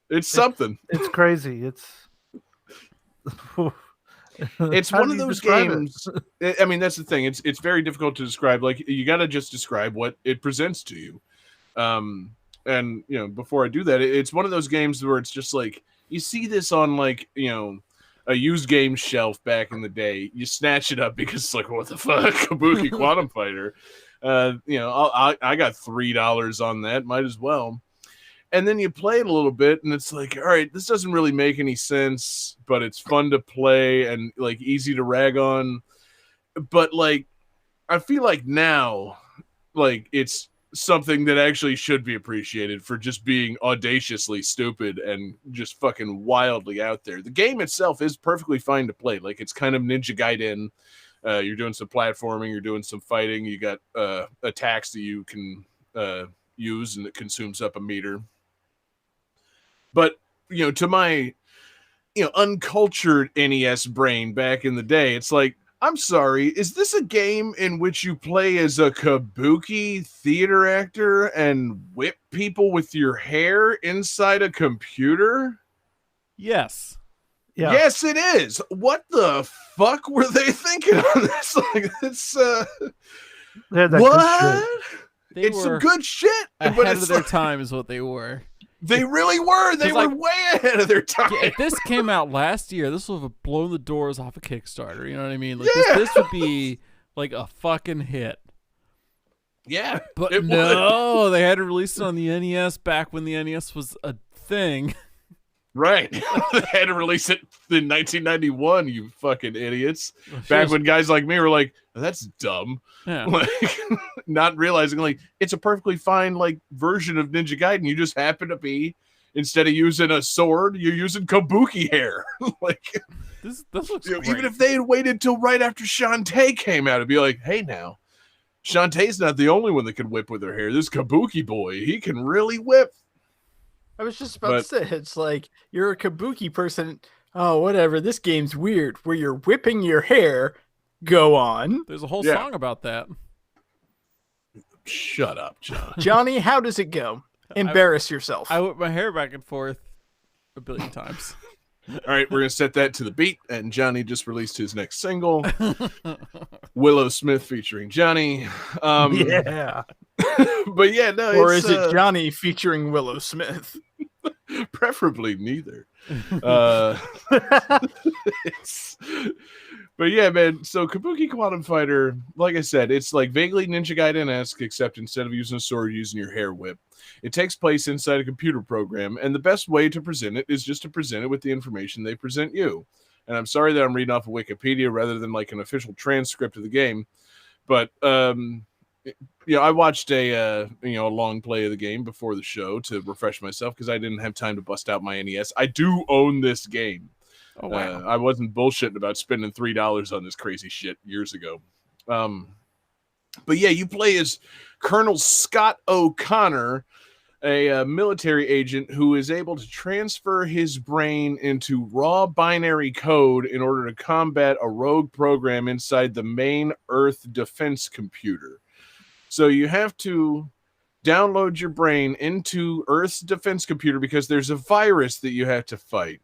It's something. It's crazy. It's It's How one do of you those describe it? games. I mean, that's the thing. It's very difficult to describe. Like, you got to just describe what it presents to you. And before I do that, it's one of those games where it's just like you see this on like a used game shelf back in the day. You snatch it up because it's like, what the fuck, Kabuki Quantum Fighter. I got $3 on that. Might as well. And then you play it a little bit, and it's like, all right, this doesn't really make any sense, but it's fun to play and like easy to rag on. But like, I feel like now, like it's something that actually should be appreciated for just being audaciously stupid and just fucking wildly out there. The game itself is perfectly fine to play. Like, it's kind of Ninja Gaiden. You're doing some platforming, you're doing some fighting. You got attacks that you can use, and it consumes up a meter. But to my uncultured NES brain back in the day. It's like, I'm sorry, is this a game in which you play as a kabuki theater actor and whip people with your hair inside a computer? Yes. Yeah. Yes, it is. What the fuck were they thinking on this? Like, it's They had that good what? shit. They It's were some good shit, but ahead it's of their like, time is what they were. they really were. They 'Cause, were like, way ahead of their time. If this came out last year, this would have blown the doors off a Kickstarter. You know what I mean? Like Yeah. this would be like a fucking hit. Yeah, But it no, they had to release it on the NES back when the NES was a thing. Right. They had to release it in 1991, you fucking idiots. Back when guys like me were like, that's dumb. Yeah. Like, not realizing, like, it's a perfectly fine, like, version of Ninja Gaiden. You just happen to be, instead of using a sword, you're using kabuki hair. Like, This looks you know, great. even if they had waited till right after Shantae came out, it'd be like, hey, now, Shantae's not the only one that can whip with her hair. This kabuki boy, he can really whip. I was just about to say, it's like you're a kabuki person. Oh, whatever. This game's weird. Where you're whipping your hair. Go on, There's a whole Yeah. song about that. Shut up, John. Johnny. How does it go? Embarrass yourself. I whip my hair back and forth a billion times. All right, we're going to set that to the beat. And Johnny just released his next single, Willow Smith featuring Johnny. Yeah. But yeah, no. Or it's, is it Johnny featuring Willow Smith? preferably neither. But yeah, man. So Kabuki Quantum Fighter, like I said, it's like vaguely Ninja Gaiden-esque, except instead of using a sword, you're using your hair whip. It takes place inside a computer program, and the best way to present it is just to present it with the information they present you. And I'm sorry that I'm reading off of Wikipedia rather than like an official transcript of the game, but I watched a long play of the game before the show to refresh myself because I didn't have time to bust out my NES. I do own this game. Oh wow. I wasn't bullshitting about spending $3 on this crazy shit years ago. But yeah, you play as Colonel Scott O'Connor, a military agent who is able to transfer his brain into raw binary code in order to combat a rogue program inside the main Earth defense computer. So you have to download your brain into Earth's defense computer because there's a virus that you have to fight.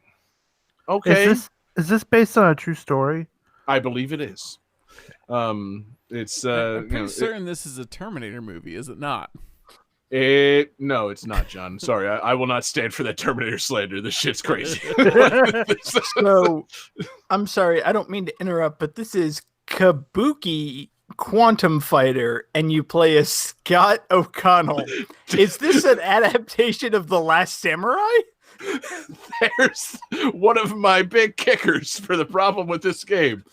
Okay. Is this based on a true story? I believe it is. It's I'm pretty certain this is a Terminator movie, is it not? No, it's not, John. Sorry, I will not stand for that Terminator slander. This shit's crazy. So, I'm sorry, I don't mean to interrupt, but this is Kabuki Quantum Fighter, and you play as Scott O'Connell. Is this an adaptation of The Last Samurai? There's one of my big kickers for the problem with this game.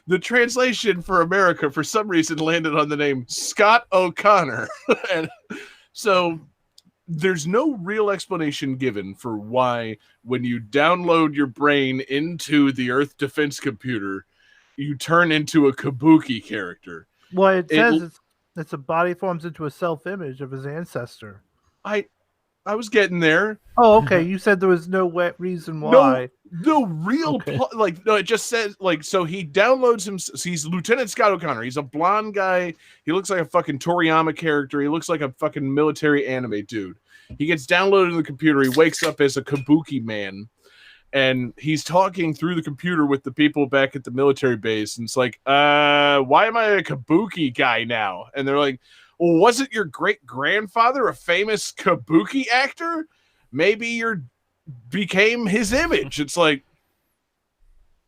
The translation for America, for some reason, landed on the name Scott O'Connor. And so there's no real explanation given for why, when you download your brain into the Earth defense computer, you turn into a Kabuki character. Well, it says it's a body forms into a self-image of his ancestor. I was getting there. Oh, okay. You said there was no reason why. No real no, it just says so he downloads him. So he's Lieutenant Scott O'Connor. He's a blonde guy. He looks like a fucking Toriyama character. He looks like a fucking military anime dude. He gets downloaded to the computer. He wakes up as a Kabuki man, and he's talking through the computer with the people back at the military base. And it's like, why am I a Kabuki guy now? And they're like, well, wasn't your great-grandfather a famous Kabuki actor? Maybe you became his image. It's like,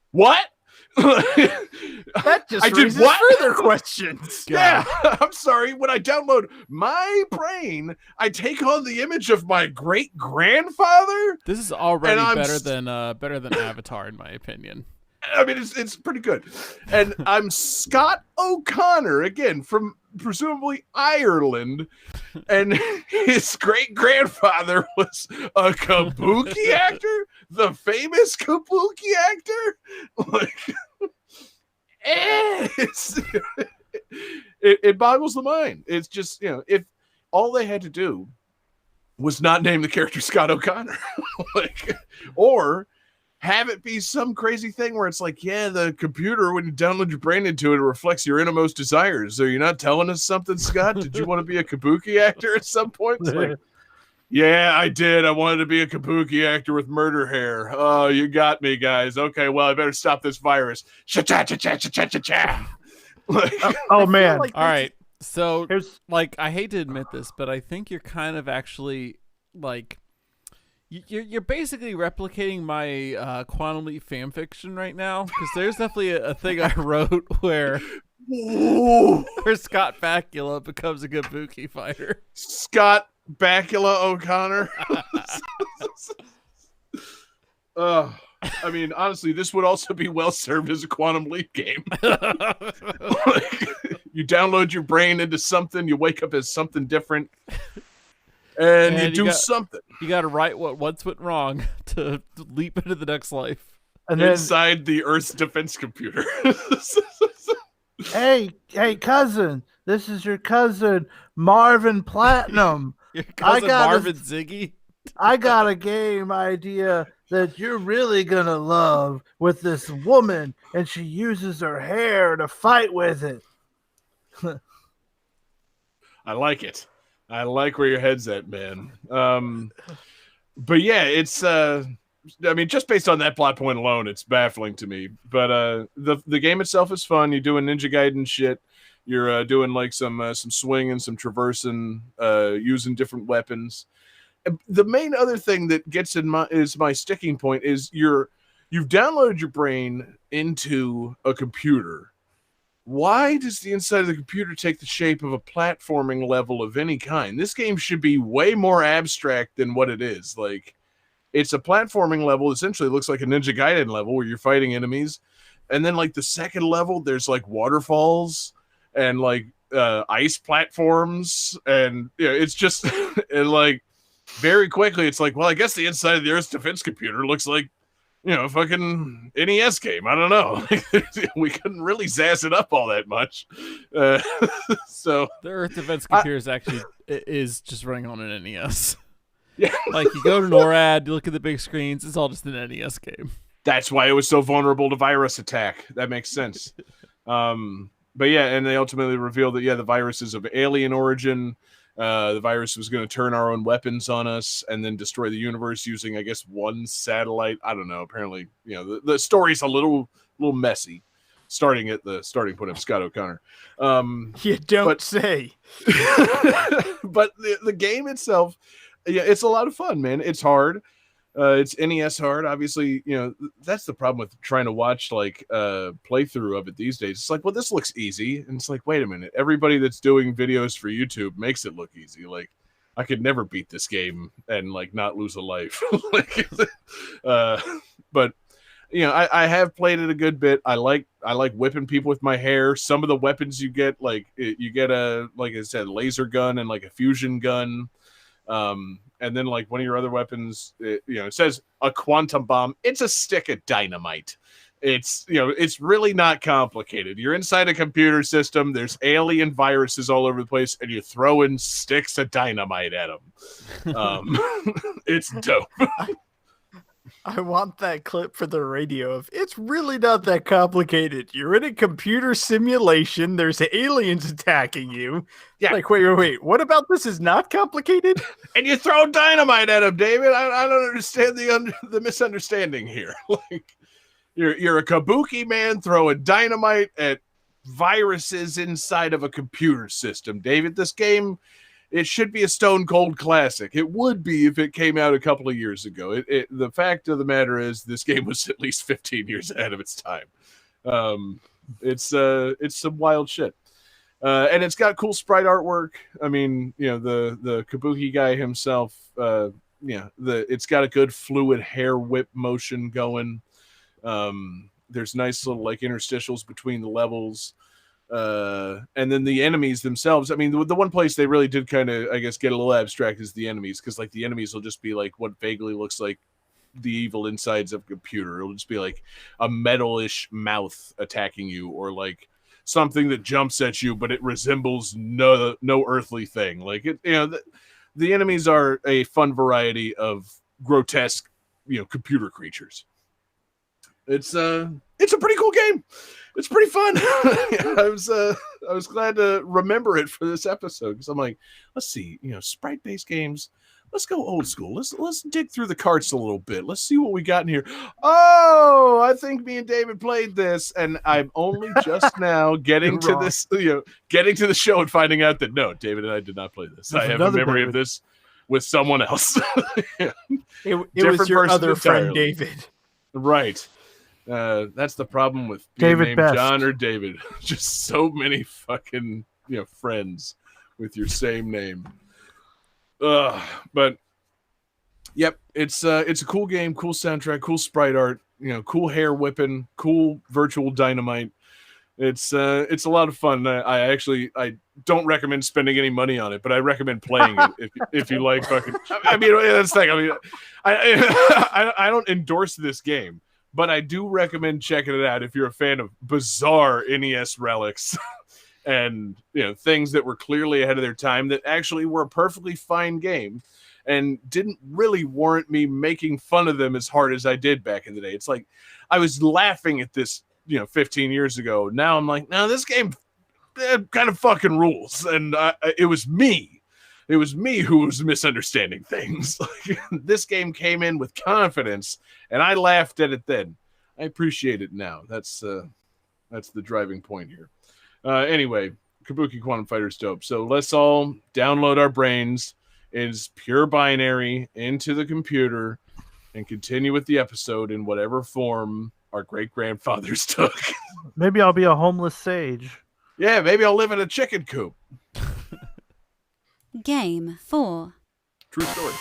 what? That just I did raises what? further questions. Yeah, I'm sorry. When I download my brain, I take on the image of my great-grandfather? This is already And I'm better than Avatar, in my opinion. I mean, it's pretty good. And I'm Scott O'Connor, again, from presumably Ireland, and his great-grandfather was a Kabuki actor, the famous Kabuki actor. Like, it boggles the mind. It's just, if all they had to do was not name the character Scott O'Connor, or have it be some crazy thing where it's like, yeah, the computer, when you download your brain into it, it reflects your innermost desires. So you're not telling us something, Scott? Did you want to be a kabuki actor at some point? It's like, yeah, I did. I wanted to be a kabuki actor with murder hair. Oh, you got me, guys. Okay, well, I better stop this virus. Cha-cha-cha-cha-cha-cha-cha. Like, Oh man. like All right. So, Here's like, I hate to admit this, but I think you're kind of actually like you're basically replicating my Quantum Leap fan fiction right now, because there's definitely a thing I wrote where Scott Bakula becomes a kabuki fighter. Scott Bakula O'Connor. I mean, honestly, this would also be well served as a Quantum Leap game. Like, you download your brain into something, you wake up as something different, and you do something. You got to write what once went wrong to leap into the next life. and then Inside the Earth's defense computer. hey cousin, this is your cousin Marvin Platinum. Your cousin got Marvin Ziggy. I got a game idea that you're really gonna love with this woman, and she uses her hair to fight with it. I like it. I like where your head's at, man. But yeah, it's I mean, just based on that plot point alone, it's baffling to me. But the game itself is fun. You're doing Ninja Gaiden shit. You're doing like some swinging, some traversing, using different weapons. The main other thing that gets in my sticking point is you've downloaded your brain into a computer. Why does the inside of the computer take the shape of a platforming level of any kind? This game should be way more abstract than what it is. Like, it's a platforming level. Essentially, it looks like a Ninja Gaiden level where you're fighting enemies. And then, like, the second level, there's, like, waterfalls and, like, ice platforms. And, you know, it's just, and, like, very quickly, it's like, well, I guess the inside of the Earth's defense computer looks like, you know, fucking NES game. I don't know. We couldn't really zazz it up all that much. So The Earth Defense Computer is just running on an NES. yeah, Like, you go to NORAD, you look at the big screens, it's all just an NES game. that's why it was so vulnerable to virus attack. That makes sense. But yeah, and they ultimately revealed that, yeah, the virus is of alien origin. The virus was going to turn our own weapons on us and then destroy the universe using, I guess, one satellite. I don't know. Apparently, you know, the story's a little messy, starting at the starting point of Scott O'Connor. You don't say. But the game itself, yeah, it's a lot of fun, man. It's hard. It's NES hard. Obviously, you know, that's the problem with trying to watch like playthrough of it these days. It's like, well, this looks easy. And it's like, wait a minute. Everybody that's doing videos for YouTube makes it look easy. Like, I could never beat this game and like not lose a life. Like, but you know, I have played it a good bit. I like whipping people with my hair. Some of the weapons you get, like you get a, like I said, laser gun and like a fusion gun. And then like one of your other weapons, you know, it says a quantum bomb. It's a stick of dynamite. It's, you know, it's really not complicated. You're inside a computer system. There's alien viruses all over the place, and you're throwing sticks of dynamite at them. It's dope. I want that clip for the radio of it's really not that complicated. You're in a computer simulation. There's aliens attacking you. Yeah. Like, wait. What about this is not complicated? And you throw dynamite at him, David. I don't understand the misunderstanding here. Like, you're a kabuki man throwing dynamite at viruses inside of a computer system. David, this game, it should be a stone cold classic. It would be if it came out a couple of years ago. The fact of the matter is this game was at least 15 years ahead of its time. It's some wild shit. And it's got cool sprite artwork. I mean, you know, the kabuki guy himself, it's got a good fluid hair whip motion going. There's nice little like interstitials between the levels. And then the enemies themselves, I mean, the one place they really did kind of, I guess, get a little abstract is the enemies, because like the enemies will just be like what vaguely looks like the evil insides of a computer. It'll just be like a metal-ish mouth attacking you, or like something that jumps at you, but it resembles no earthly thing. Like, it, you know, the enemies are a fun variety of grotesque, you know, computer creatures. It's a pretty cool game. It's pretty fun. I was glad to remember it for this episode because I'm like, let's see, sprite based games. Let's go old school. Let's dig through the carts a little bit. Let's see what we got in here. Oh, I think me and David played this, and I'm only just now getting to this, getting to the show and finding out that no, David and I did not play this. There's I have a memory David. of this with someone else. It was your other friend, David. Right. That's the problem with being David named Best. John or David. Just so many fucking friends with your same name. But yep, it's a cool game, cool soundtrack, cool sprite art, cool hair whipping, cool virtual dynamite. It's a lot of fun. I don't recommend spending any money on it, but I recommend playing it if you like fucking. I mean, that's the thing. I mean, I don't endorse this game, but I do recommend checking it out if you're a fan of bizarre NES relics and things that were clearly ahead of their time that actually were a perfectly fine game and didn't really warrant me making fun of them as hard as I did back in the day. It's like I was laughing at this 15 years ago. Now I'm like, no, this game kind of fucking rules. And it was me who was misunderstanding things. Like, this game came in with confidence and I laughed at it then. I appreciate it now. That's the driving point here. Anyway, Kabuki Quantum Fighter's dope. So let's all download our brains as pure binary into the computer and continue with the episode in whatever form our great-grandfathers took. Maybe I'll be a homeless sage. Yeah, maybe I'll live in a chicken coop. Game 4. True story.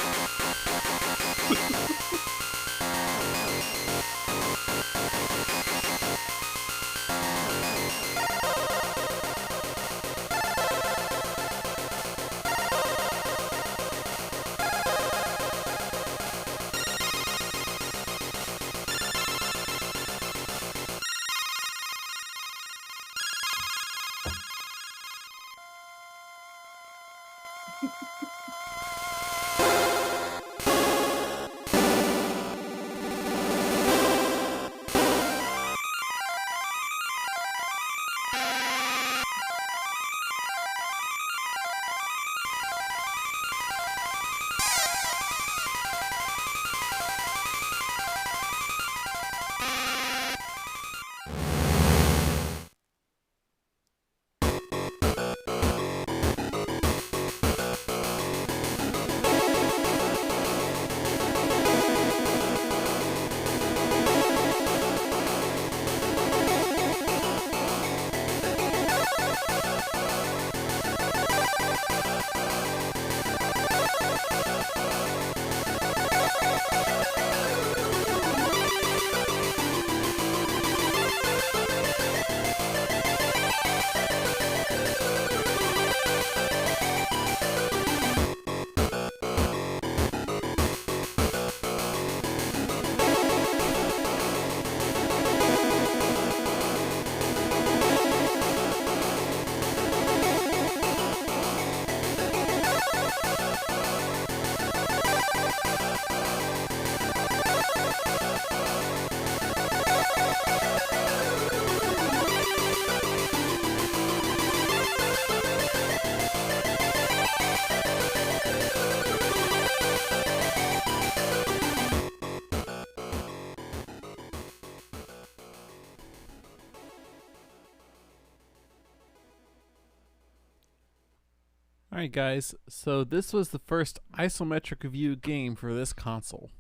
Alright guys, so this was the first isometric view game for this console.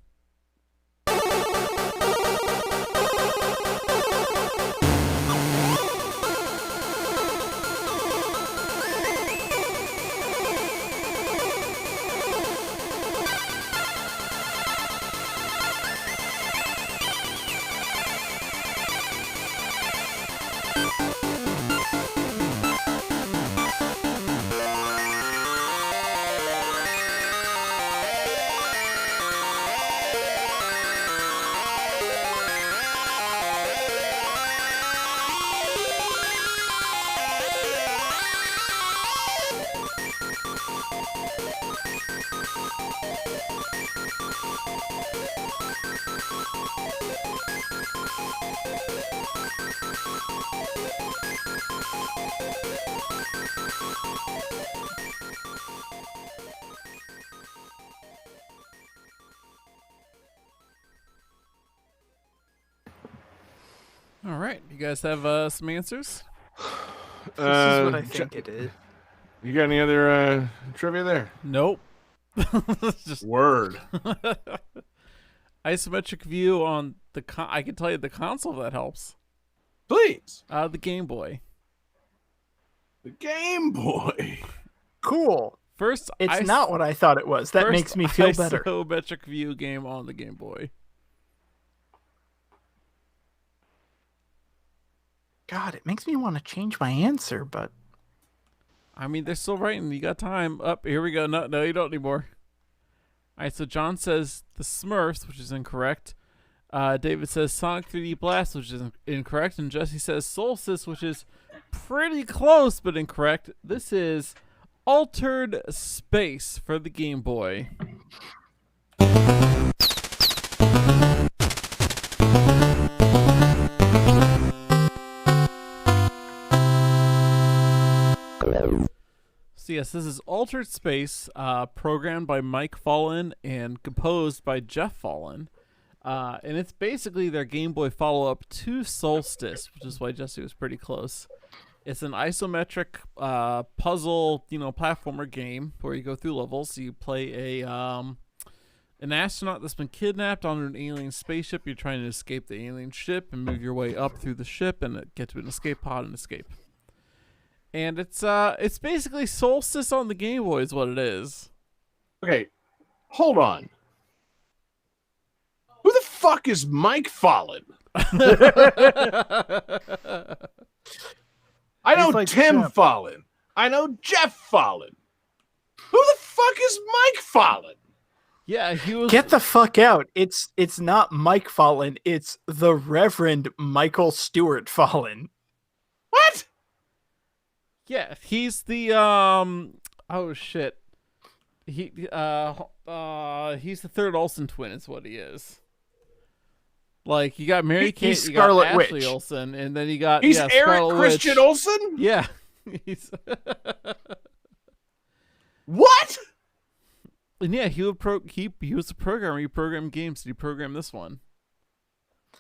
All right, you guys have some answers? This is what I think it is. You got any other trivia there? Nope. Just Word. isometric view on the I can tell you the console if that helps. Please. The Game Boy. The Game Boy. Cool. First, It's not what I thought it was. That first makes me feel better. Isometric view game on the Game Boy. God, it makes me want to change my answer, but I mean, they're still writing. You got time. Up here we go. No, you don't anymore. All right, so John says the Smurfs, which is incorrect. David says Sonic 3D Blast, which is incorrect, and Jesse says Solstice, which is pretty close but incorrect. This is Altered Space for the Game Boy. So yes, this is Altered Space, programmed by Mike Fallon and composed by Jeff Fallon. And it's basically their Game Boy follow-up to Solstice, which is why Jesse was pretty close. It's an isometric puzzle, platformer game where you go through levels. You play an astronaut that's been kidnapped on an alien spaceship. You're trying to escape the alien ship and move your way up through the ship and get to an escape pod and escape. And it's basically Solstice on the Game Boy is what it is. Okay, hold on. Who the fuck is Mike Fallon? I know like Tim Jeff. Fallon. I know Jeff Fallon. Who the fuck is Mike Fallon? Yeah, he was. get the fuck out. It's not Mike Fallon. It's the Reverend Michael Stewart Fallon. What? Yeah, he's the Oh shit. He's the third Olsen twin. Is what he is. Like you got Mary Kate, He's you got Scarlet Ashley Witch. Olsen, and then you got He's Eric Scarlet Christian Witch. Olsen? Yeah, he's What? and yeah, he was a programmer. He programmed games. He programmed this one.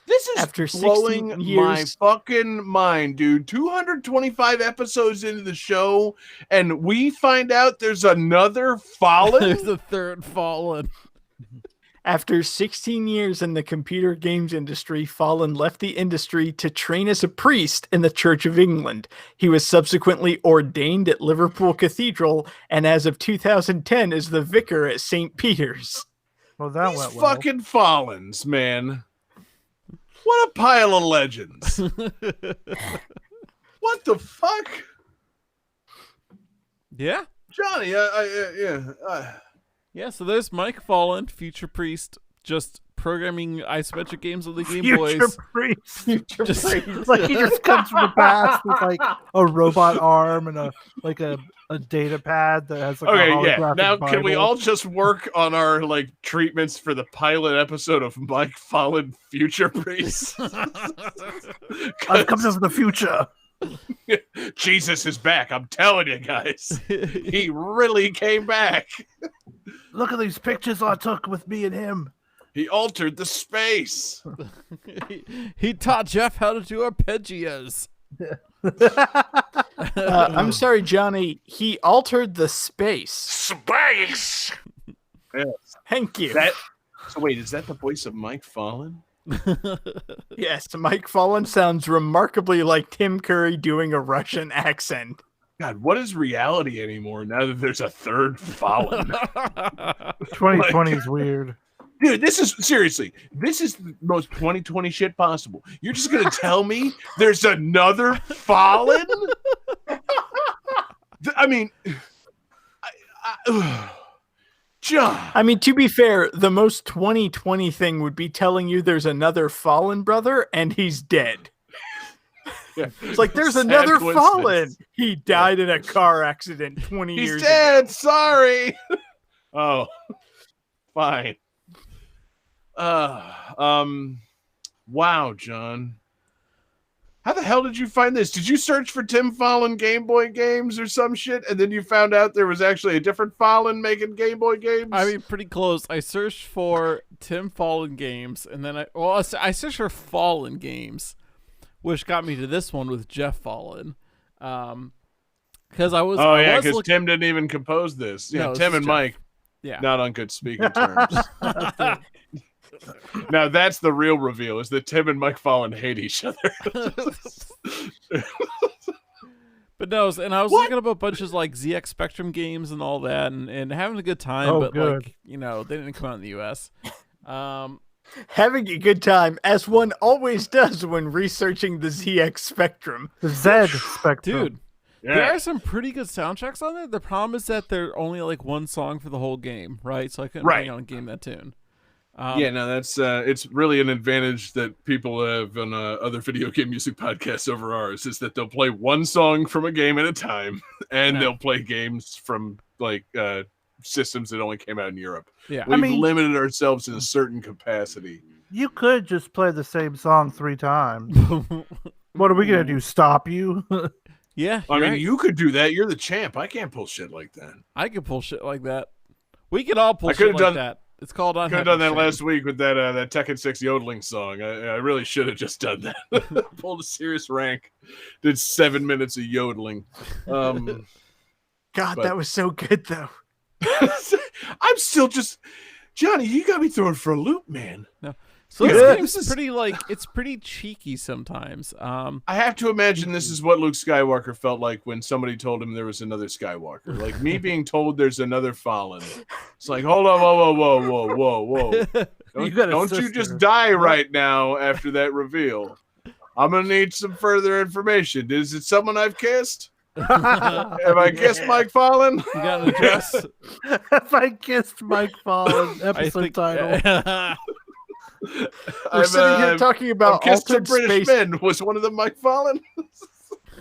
This is After 16 blowing my years- fucking mind, dude. 225 episodes into the show, and we find out there's another Fallon? There's a third Fallen. After 16 years in the computer games industry, Fallon left the industry to train as a priest in the Church of England. He was subsequently ordained at Liverpool Cathedral, and as of 2010 is the vicar at St. Peter's. Well, that These went well. fucking Fallons, man. What a pile of legends. What the fuck? Yeah. Johnny, yeah. Yeah, so there's Mike Fallon, future priest, just programming isometric games on the Game Future Boys. priest. Just- Like he just comes from the past with like a robot arm and a data pad that has like a Okay, holographic yeah. Now, can we Bible. all just work on our like treatments for the pilot episode of Mike Fallon, Future Priest? I've come from the future. Jesus is back. I'm telling you guys, he really came back. Look at these pictures I took with me and him. He altered the space. he taught Jeff how to do arpeggios. I'm sorry, Johnny. He altered the space. Space. Yes. Thank you. So wait, is that the voice of Mike Fallon? Yes, Mike Fallon sounds remarkably like Tim Curry doing a Russian accent. God, what is reality anymore now that there's a third Fallon? 2020 is weird. Dude, this is the most 2020 shit possible. You're just gonna tell me there's another Fallon? I mean, John. I mean, to be fair, the most 2020 thing would be telling you there's another Fallen brother and he's dead. Yeah. It's like there's Sad another coincidence. Fallen. He died in a car accident 20 He's years dead. ago. Sorry. Oh, fine. Wow, John. How the hell did you find this? Did you search for Tim Fallon Game Boy games or some shit, and then you found out there was actually a different Fallon making Game Boy games? I mean, pretty close. I searched for Tim Fallon games, and then I searched for Fallen games, which got me to this one with Jeff Fallen. Because I was. Oh I yeah, was because Tim didn't even compose this. Yeah, No, this Tim is and Jeff. Mike, Yeah. not on good speaking terms. Now that's the real reveal: is that Tim and Mike Fallen hate each other. But no, and I was What? looking up a bunch of like ZX Spectrum games and all that, and having a good time. Oh, but good. like they didn't come out in the U.S. Having a good time, as one always does when researching the ZX Spectrum. The Z Spectrum. Dude, Yeah. there are some pretty good soundtracks on there. The problem is that they're only like one song for the whole game, right? So I couldn't bring on a game that tune. Yeah, no, that's it's really an advantage that people have on other video game music podcasts over ours, is that they'll play one song from a game at a time, and they'll play games from like systems that only came out in Europe. Yeah. We've limited ourselves in a certain capacity. You could just play the same song 3 times. What are we gonna do? Stop you? Yeah, I you're mean, right. you could do that. You're the champ. I can't pull shit like that. I could pull shit like that. We could all pull I shit could've like done- that. It's called Could have done that last week with that that Tekken 6 yodeling song. I really should have just done that. Pulled a serious rank. Did 7 minutes of yodeling. God, But- that was so good though. I'm still just Johnny. You got me throwing for a loop, man. So Yeah, this game's this is- pretty it's pretty cheeky sometimes. I have to imagine this is what Luke Skywalker felt like when somebody told him there was another Skywalker. Like me being told there's another Fallen. It's like, hold on, whoa. You got a Don't you sister. just die right now after that reveal. I'm gonna need some further information. Is it someone I've kissed? Have I kissed Mike Fallen? You got an address? If I kissed Mike Fallen, I episode think title. We're sitting here talking about kissed some altered British space. men. Was one of them Mike Fallen?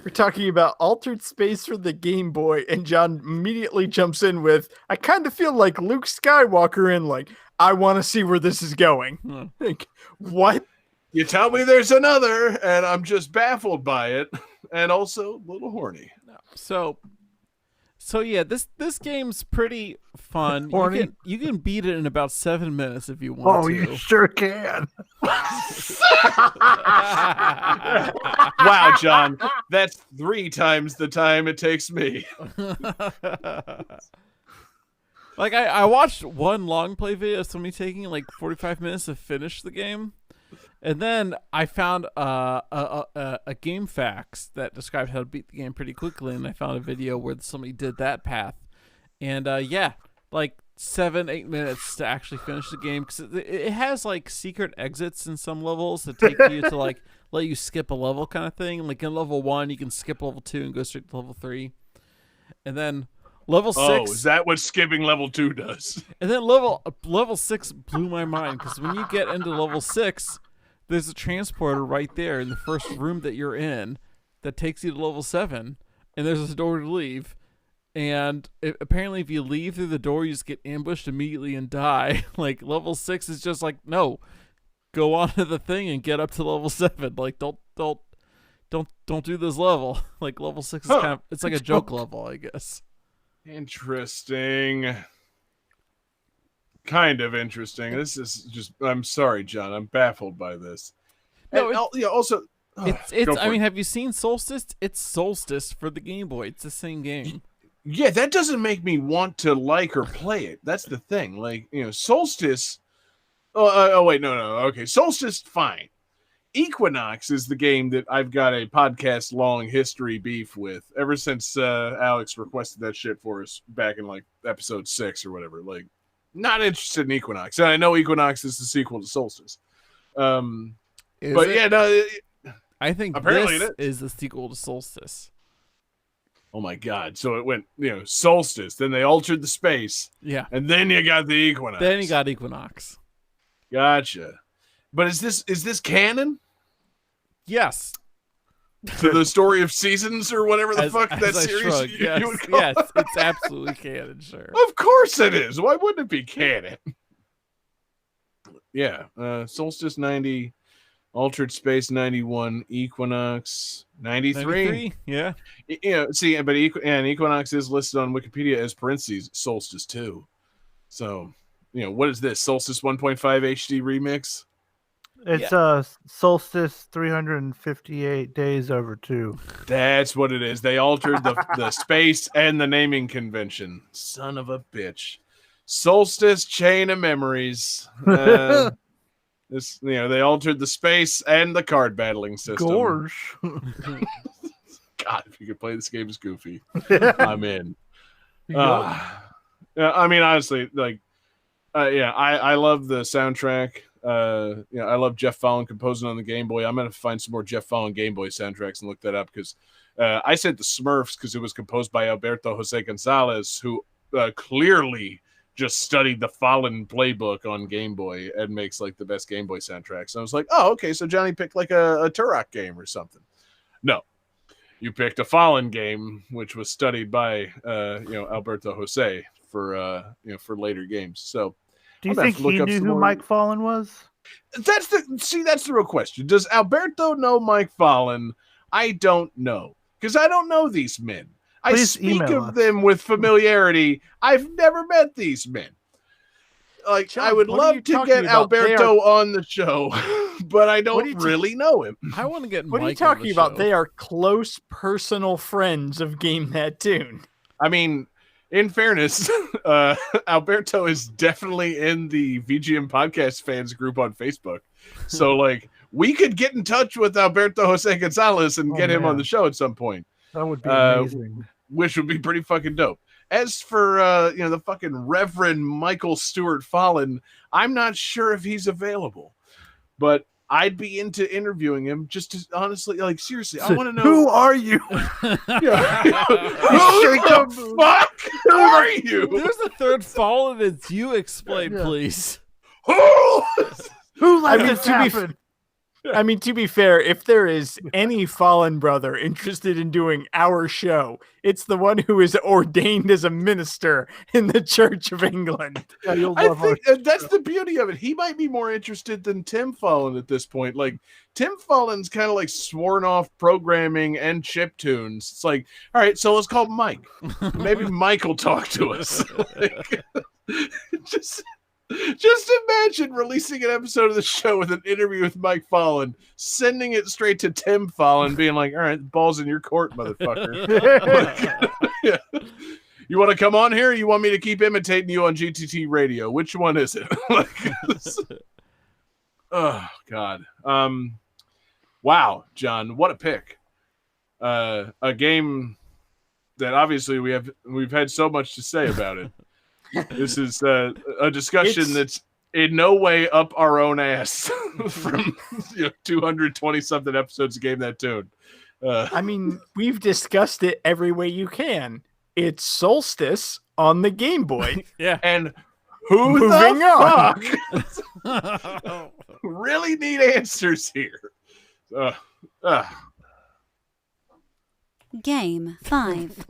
We're talking about altered space for the Game Boy, and John immediately jumps in with, "I kind of feel like Luke Skywalker," and like, I want to see where this is going. Hmm. Like, what? You tell me there's another, and I'm just baffled by it, and also a little horny. So yeah, this game's pretty fun. Horny. You can beat it in about 7 minutes if you want Oh, to. you sure can. Wow, John, that's 3 times the time it takes me. Like I watched one long play video of somebody taking like 45 minutes to finish the game, and then I found a game facts that described how to beat the game pretty quickly, and I found a video where somebody did that path, and yeah, like 7-8 minutes to actually finish the game, because it has like secret exits in some levels that take you to like let you skip a level kind of thing. Like in level 1 you can skip level 2 and go straight to level 3, and then level 6. Oh, is that what skipping level 2 does? And then level 6 blew my mind, because when you get into level 6, there's a transporter right there in the first room that you're in that takes you to level 7, and there's a door to leave. And apparently if you leave through the door, you just get ambushed immediately and die. Like level 6 is just like, no, go on to the thing and get up to level 7. Like don't do this level. Like level 6 is kind of, it's like a joke level, I guess. Interesting. Kind of interesting. This is just. I'm sorry, John. I'm baffled by this. No, And yeah. Also, It's. go for I mean, it. have you seen Solstice? It's Solstice for the Game Boy. It's the same game. Yeah, that doesn't make me want to like or play it. That's the thing. Like, Solstice. Oh wait, no. Okay, Solstice, fine. Equinox is the game that I've got a podcast long history beef with ever since Alex requested that shit for us back in like episode 6 or whatever. Like, not interested in Equinox. And I know Equinox is the sequel to Solstice. But yeah, no. I think apparently this it is the sequel to Solstice. Oh my God! So it went, Solstice. Then they altered the space, Yeah. and then you got the Equinox. Then you got Equinox. Gotcha. But is this canon Yes. to the story of seasons or whatever the As- fuck as that I series shrug, you yes, would call yes, it's absolutely canon, sure. Of course it is. Why wouldn't it be canon? Yeah. Solstice 90, Altered Space 91, Equinox 93. Yeah. See, but Equinox is listed on Wikipedia as parentheses Solstice 2. So, what is this? Solstice 1.5 HD remix? It's Solstice 358 days over 2. That's what it is. They altered the space and the naming convention. Son of a bitch. Solstice Chain of Memories. They altered the space and the card battling system. Gorge. God, if you could play this game as Goofy, I'm in. I mean, honestly, I love the soundtrack. I love Jeff Fallon composing on the Game Boy. I'm gonna find some more Jeff Fallon Game Boy soundtracks and look that up because I said the Smurfs because it was composed by Alberto Jose Gonzalez, who clearly just studied the Fallon playbook on Game Boy and makes like the best Game Boy soundtracks. And I was like, oh, okay, so Johnny picked like a Turok game or something. No, you picked a Fallon game, which was studied by Alberto Jose for later games. So. Do you think he knew who Mike Fallon was? That's the real question. Does Alberto know Mike Fallon? I don't know because I don't know these men. I speak of them with familiarity. I've never met these men. Like, John, I would love to get Alberto on the show, but I don't really know him. I want to get What Mike are you talking about? show. They are close personal friends of Game That Tune. I mean, in fairness, Alberto is definitely in the VGM podcast fans group on Facebook. So, like, we could get in touch with Alberto Jose Gonzalez and get him on the show at some point. That would be amazing. Which would be pretty fucking dope. As for the fucking Reverend Michael Stewart Fallon, I'm not sure if he's available, but I'd be into interviewing him just to honestly, like, seriously, I want to know who are you? Who the fuck are you? There's a third Fallon. It's you. Explain, please. Who let this happen? I mean, to be fair, if there is any Fallen brother interested in doing our show, it's the one who is ordained as a minister in the Church of England. Yeah, I think that's the beauty of it. He might be more interested than Tim Fallon at this point. Like, Tim Fallon's kind of like sworn off programming and chiptunes. It's like, all right, so let's call Mike. Maybe Mike will talk to us. Like, Just imagine releasing an episode of the show with an interview with Mike Fallon, sending it straight to Tim Fallon, being like, all right, the ball's in your court, motherfucker. You want to come on here or you want me to keep imitating you on GTT radio? Which one is it? Oh, God. Wow, John, what a pick. A game that obviously we've had so much to say about it. This is a discussion that's in no way up our own ass from 220 something episodes of Game That Tune. I mean, we've discussed it every way you can. It's Solstice on the Game Boy. Yeah. And who the fuck really need answers here? Game 5.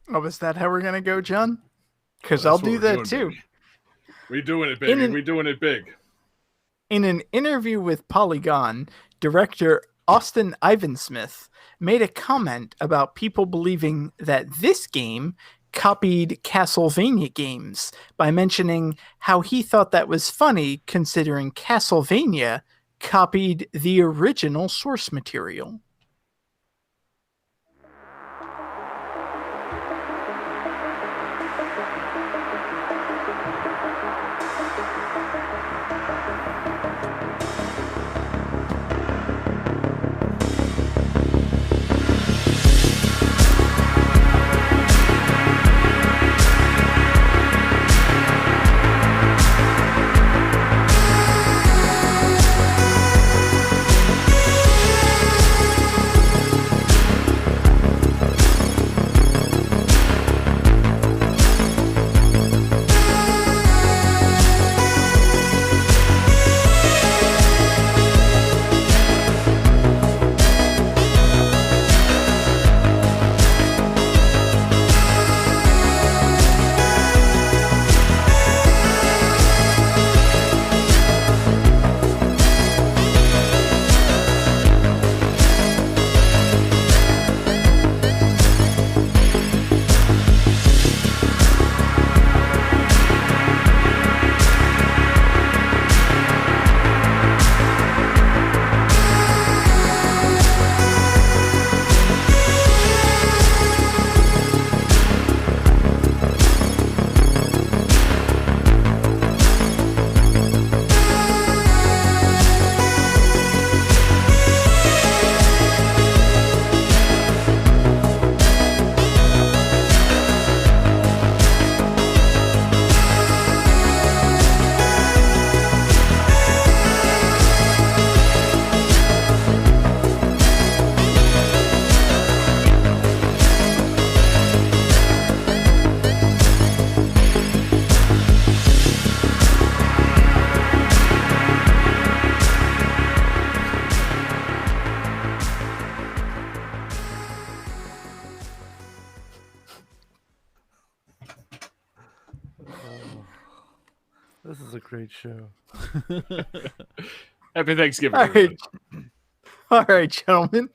Oh, is that how we're gonna go, John? Because That's I'll what do we're that doing, too. baby. We doing it, baby. We doing it big. In an interview with Polygon, director Austin Ivansmith made a comment about people believing that this game copied Castlevania games by mentioning how he thought that was funny considering Castlevania copied the original source material. This is a great show. Happy Thanksgiving. All right, gentlemen.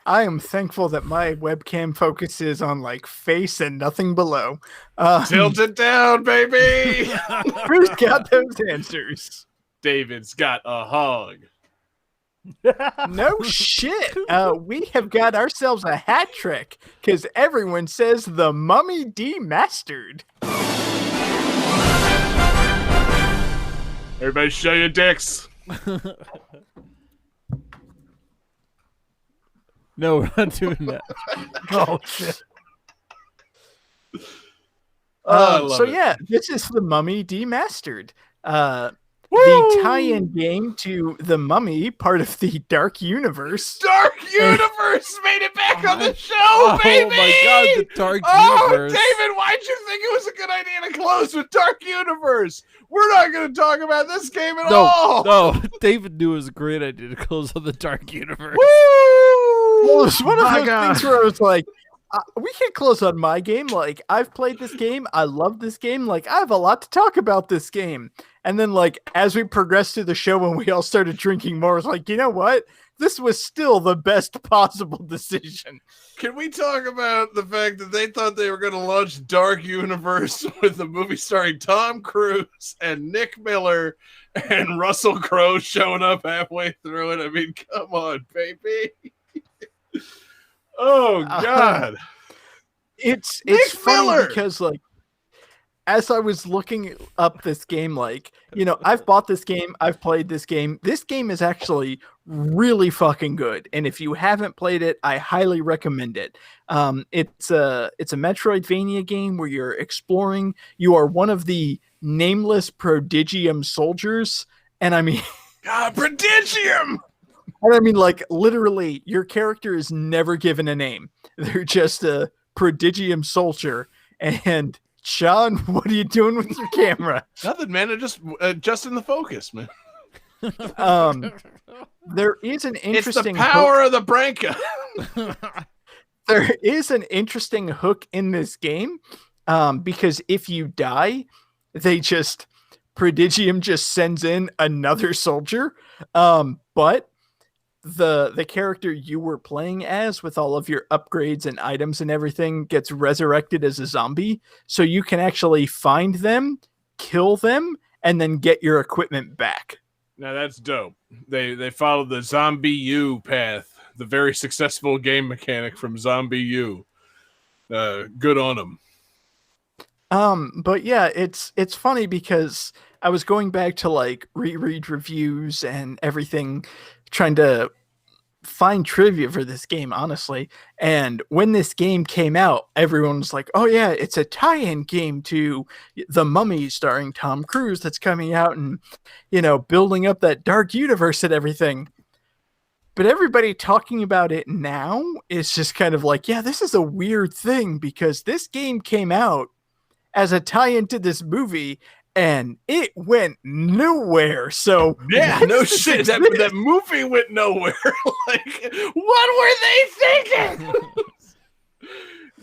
I am thankful that my webcam focuses on like face and nothing below. Tilt it down, baby. Who's got those answers? David's got a hog. No shit. We have got ourselves a hat trick because everyone says the Mummy Demastered. Everybody show your dicks. No, we're not doing that. Oh shit! I love it. Yeah, this is the Mummy Demastered. Woo! The tie-in game to The Mummy, part of the Dark Universe. Dark Universe made it back on the show, baby! Oh my god, the Dark Oh, Universe. David, why'd you think it was a good idea to close with Dark Universe? We're not going to talk about this game at all. No, David knew it was a great idea to close on the Dark Universe. Woo! Well, it's one of My those God. things where I was like, we can't close on my game. Like, I've played this game. I love this game. Like, I have a lot to talk about this game. And then, like, as we progressed through the show, when we all started drinking more, I was like, you know what? This was still the best possible decision. Can we talk about the fact that they thought they were going to launch Dark Universe with a movie starring Tom Cruise and Nick Miller and Russell Crowe showing up halfway through it? I mean, come on, baby. Oh, God. It's Nick funny Miller! because, like, as I was looking up this game, like, you know, I've bought this game, I've played this game. This game is actually really fucking good, and if you haven't played it, I highly recommend it. It's a Metroidvania game where you're exploring. You are one of the nameless Prodigium soldiers, and I mean, God, Prodigium! and I mean, like, literally, your character is never given a name. They're just a Prodigium soldier, and Sean, what are you doing with your camera? Nothing, man. It just adjusting the focus, man. There is an It's interesting the power of the Branca. there is an interesting hook in this game, because if you die, Prodigium just sends in another soldier. But the character you were playing as with all of your upgrades and items and everything gets resurrected as a zombie, so you can actually find them, kill them, and then get your equipment back. Now that's dope. They followed the Zombie U path, the very successful game mechanic from Zombie U. Good on them. But yeah, it's funny because I was going back to like reread reviews and everything, trying to find trivia for this game, honestly. And when this game came out, everyone was like, oh yeah, it's a tie-in game to The Mummy starring Tom Cruise that's coming out and, building up that dark universe and everything. But everybody talking about it now is just kind of like, yeah, this is a weird thing because this game came out as a tie-in to this movie and it went nowhere. So yeah, no shit. That movie went nowhere. Like, what were they thinking?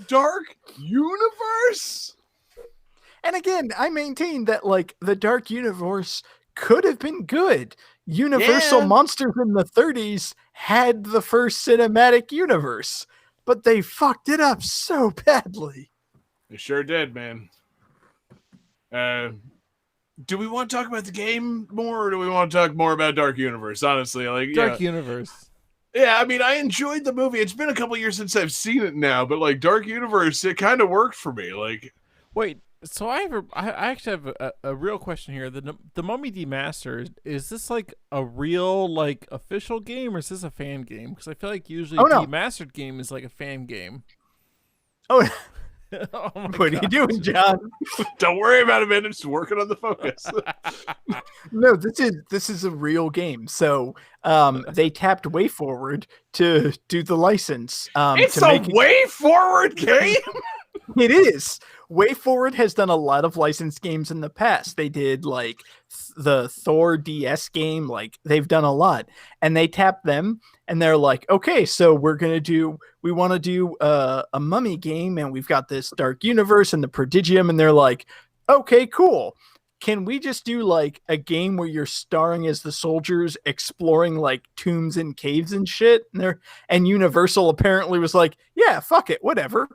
Dark universe? And again, I maintain that like the Dark Universe could have been good. Universal Monsters in the 30s had the first cinematic universe, but they fucked it up so badly. They sure did, man. Do we want to talk about the game more, or do we want to talk more about Dark Universe? Honestly, Dark Universe. Yeah, I mean, I enjoyed the movie. It's been a couple years since I've seen it now, but like Dark Universe, it kind of worked for me. Like, wait, so I actually have a real question here. The Mummy Demastered, is this like a real like official game, or is this a fan game? Because I feel like usually Demastered game is like a fan game. Oh. Oh what are you doing, John? Don't worry about it, man. I'm just working on the focus. No, this is a real game. So they tapped WayForward to do the license. It's a WayForward game? It is. WayForward has done a lot of licensed games in the past. They did like the Thor DS game. Like they've done a lot. And they tapped them and they're like, okay, so we want to do a mummy game, and we've got this Dark Universe and the Prodigium, and they're like, okay, cool. Can we just do like a game where you're starring as the soldiers exploring like tombs and caves and shit? And Universal apparently was like, yeah, fuck it, whatever.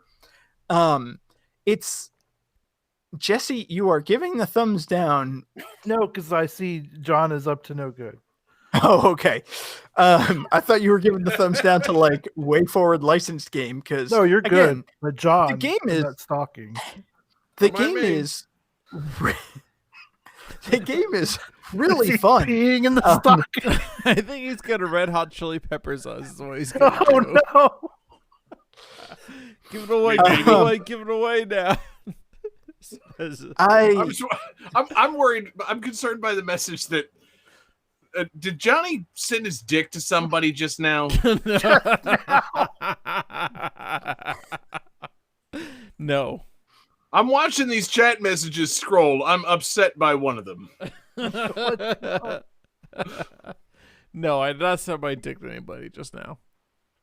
It's Jesse, you are giving the thumbs down. No, because I see John is up to no good. Oh, okay. I thought you were giving the thumbs down to like WayForward licensed game because no, you're good. But John, the game is stalking. The game is really fun. Peeing in the stocking. I think he's got a Red Hot Chili Peppers. Is what he's gonna do. No! Give it away! Give it away! Give it away now! I'm worried. I'm concerned by the message that. Did Johnny send his dick to somebody just now? No. I'm watching these chat messages scroll. I'm upset by one of them. No, I did not send my dick to anybody just now.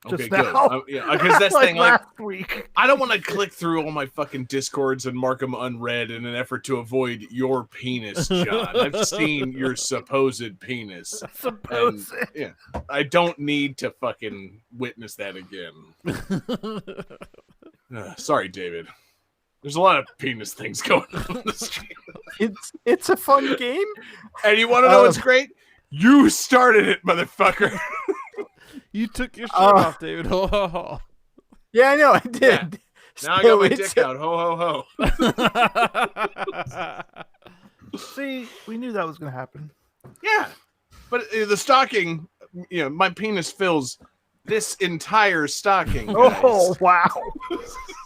Okay, just now? Good. Yeah, because that's like thing. Last week. I don't want to click through all my fucking Discords and mark them unread in an effort to avoid your penis, John. I've seen your supposed penis. Supposed. Yeah, I don't need to fucking witness that again. Sorry, David. There's a lot of penis things going on in this game. It's a fun game. And you want to know what's great? You started it, motherfucker. You took your shirt off, David. Oh. Yeah, I know, I did. Yeah. Now I got my dick out. Ho, ho, ho. See, we knew that was going to happen. Yeah. But the stocking, my penis fills this entire stocking. Guys. Oh, wow.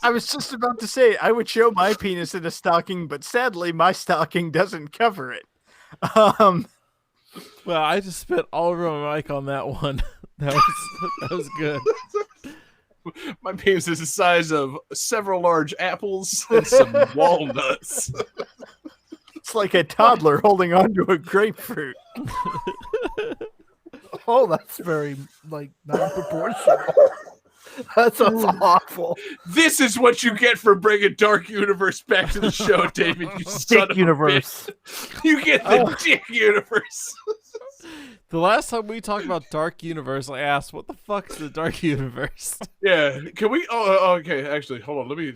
I was just about to say, I would show my penis in a stocking, but sadly, my stocking doesn't cover it. Well, I just spit all over my mic on that one. That was good. My penis is the size of several large apples and some walnuts. It's like a toddler holding onto a grapefruit. Oh, that's very, not proportional. That sounds awful. This is what you get for bringing Dark Universe back to the show, David. You son Dick of universe. a bitch. You get the Dick Universe. The last time we talked about Dark Universe, I asked, "What the fuck is the Dark Universe?" Yeah, can we? Oh, okay. Actually, hold on. Let me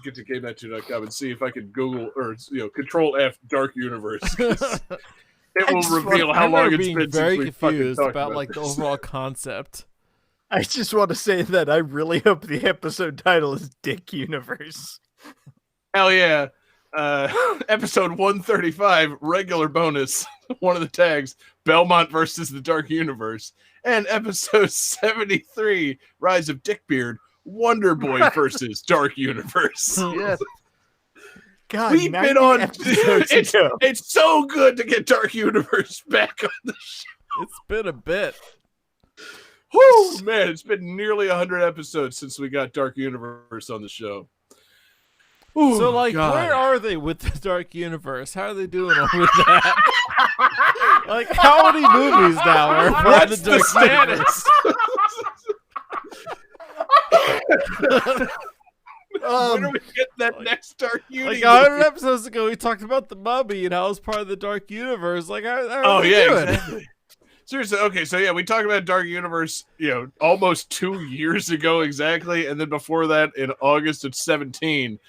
get to GameNet2.com and see if I can Google or Control F Dark Universe. It will reveal how long it's been very since we fucking confused talked about like the this. overall concept. I just want to say that I really hope the episode title is Dick Universe. Hell yeah! Episode 135, regular bonus. One of the tags: Belmont versus the Dark Universe, and episode 73, Rise of Dickbeard, Wonder Boy versus Dark Universe. Yes. God, We've 90 been on. episodes ago. It's so good to get Dark Universe back on the show. It's been a bit. Whoo, man, it's been nearly 100 episodes since we got Dark Universe on the show. Ooh, So, like, God. where are they with the Dark Universe? How are they doing with that? Like, how many movies now are part of What's the the Dark Universe? status? When are we getting that next Dark Universe? Like 100 episodes ago, we talked about the Mummy and how it's part of the Dark Universe. Like, how are they doing? Exactly. Seriously, okay, so yeah, we talked about Dark Universe, almost 2 years ago exactly, and then before that in August of 17,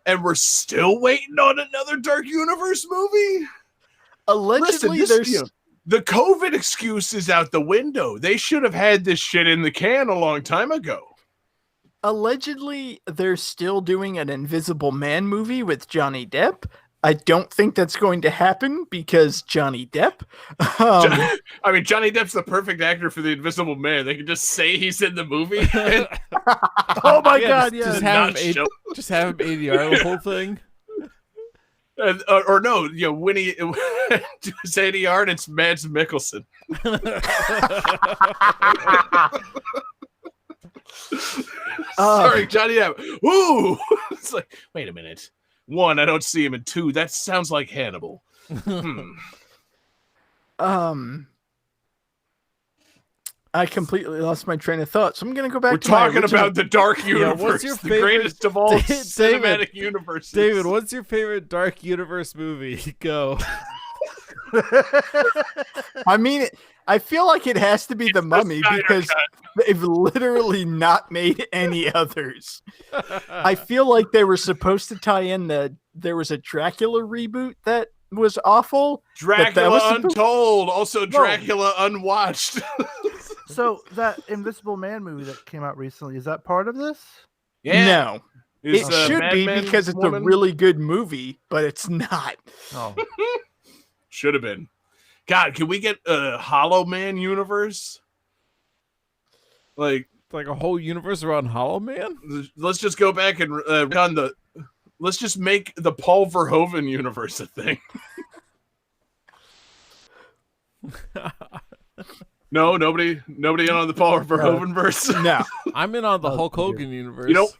and we're still waiting on another Dark Universe movie? Allegedly, there's the COVID excuse is out the window. They should have had this shit in the can a long time ago. Allegedly, they're still doing an Invisible Man movie with Johnny Depp. I don't think that's going to happen because Johnny Depp. I mean, Johnny Depp's the perfect actor for the Invisible Man. They can just say he's in the movie. And Oh my Yeah, God! just Yeah. just have him ADR the whole thing. or no, when he does ADR and it's Mads Mikkelsen. Sorry, Johnny Depp. Ooh, it's like, wait a minute. 1, I don't see him, and 2, that sounds like Hannibal. I completely lost my train of thought, so I'm going to go back We're to my talking about the Dark Universe, what's your the favorite- greatest of all David, cinematic universes. David, what's your favorite Dark Universe movie? Go. I mean, I feel like it has to be The Mummy Snyder because Cut. they've literally not made any others. I feel like they were supposed to tie in there was a Dracula reboot that was awful. Dracula was supposed- Untold, also Dracula Unwatched. So that Invisible Man movie that came out recently, is that part of this? No, Is, it should Mad be Men because it's woman? a really good movie, but it's not. Oh. Should have been. God, can we get a Hollow Man universe? Like, Like a whole universe around Hollow Man? let's just go back and let's just make the Paul Verhoeven universe a thing. No, nobody in on the Paul Verhoeven verse. No, I'm in on the Oh, Hulk dear. Hogan universe. You don't.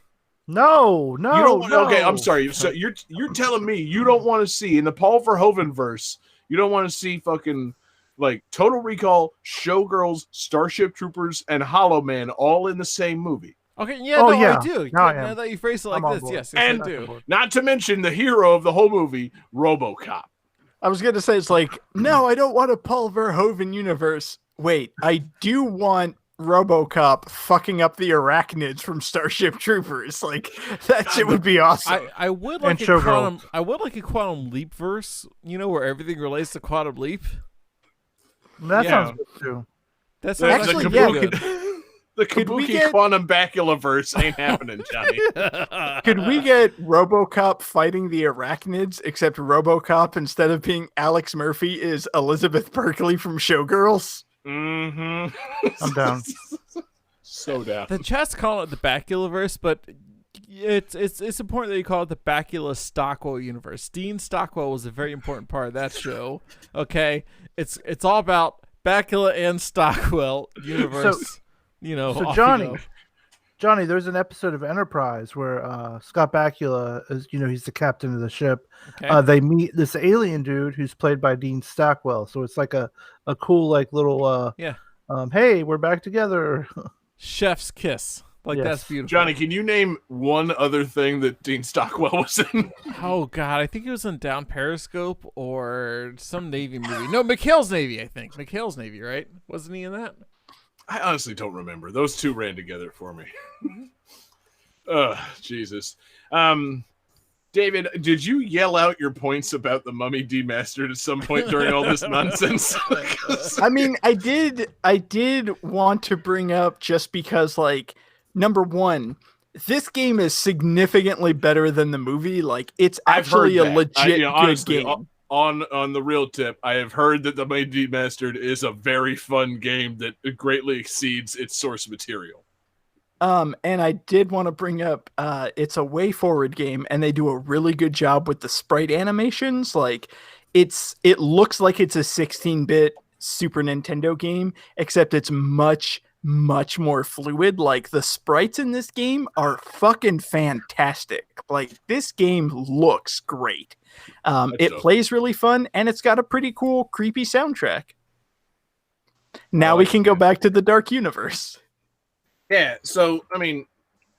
No. You don't. No. Okay, I'm sorry. So you're telling me you don't want to see in the Paul Verhoeven verse. You don't want to see fucking like Total Recall, Showgirls, Starship Troopers, and Hollow Man all in the same movie. Okay, yeah, Oh, no, yeah. I do. Now I Now am. that you phrase it like I'm on this, board. yes, And I do. Not to mention the hero of the whole movie, RoboCop. I was going to say it's like, no, I don't want a Paul Verhoeven universe. Wait, I do want RoboCop fucking up the arachnids from Starship Troopers. Like that shit would be awesome. I would And like a Showgirl. quantum. I would like a quantum leap verse. Where everything relates to quantum leap. That Yeah. sounds good too. That sounds Actually, actually yeah, pretty good. The Could we Kabuki get- Quantum Bacula verse ain't happening, Johnny. Could we get RoboCop fighting the arachnids, except RoboCop, instead of being Alex Murphy, is Elizabeth Berkley from Showgirls? Mm-hmm. I'm down. So down. The chat's calling it the Bacula verse, but it's important that you call it the Bacula Stockwell universe. Dean Stockwell was a very important part of that show. Okay, it's all about Bacula and Stockwell universe. So off Johnny, you go. Johnny, there's an episode of Enterprise where Scott Bakula is, he's the captain of the ship. Okay. They meet this alien dude who's played by Dean Stockwell. So it's like a cool like little Yeah. hey, we're back together. Chef's kiss. Like, Yes. that's beautiful. Johnny, can you name one other thing that Dean Stockwell was in? Oh, God. I think he was in Down Periscope or some Navy movie. No, McHale's Navy, I think. McHale's Navy, right? Wasn't he in that? I honestly don't remember. Those two ran together for me. Jesus. David, did you yell out your points about the Mummy Demastered at some point during all this nonsense? I mean, I did want to bring up, just because, like, number one, this game is significantly better than the movie. Like, it's actually a legit good honestly, game. On the real tip, I have heard that the Mummy Demastered is a very fun game that greatly exceeds its source material. And I did want to bring up, it's a way forward game, and they do a really good job with the sprite animations. Like, it looks like it's a 16-bit Super Nintendo game, except it's much, much more fluid. Like, the sprites in this game are fucking fantastic. Like, this game looks great. It plays really fun, and it's got a pretty cool, creepy soundtrack. Now we can go back to the Dark Universe. Yeah, so I mean,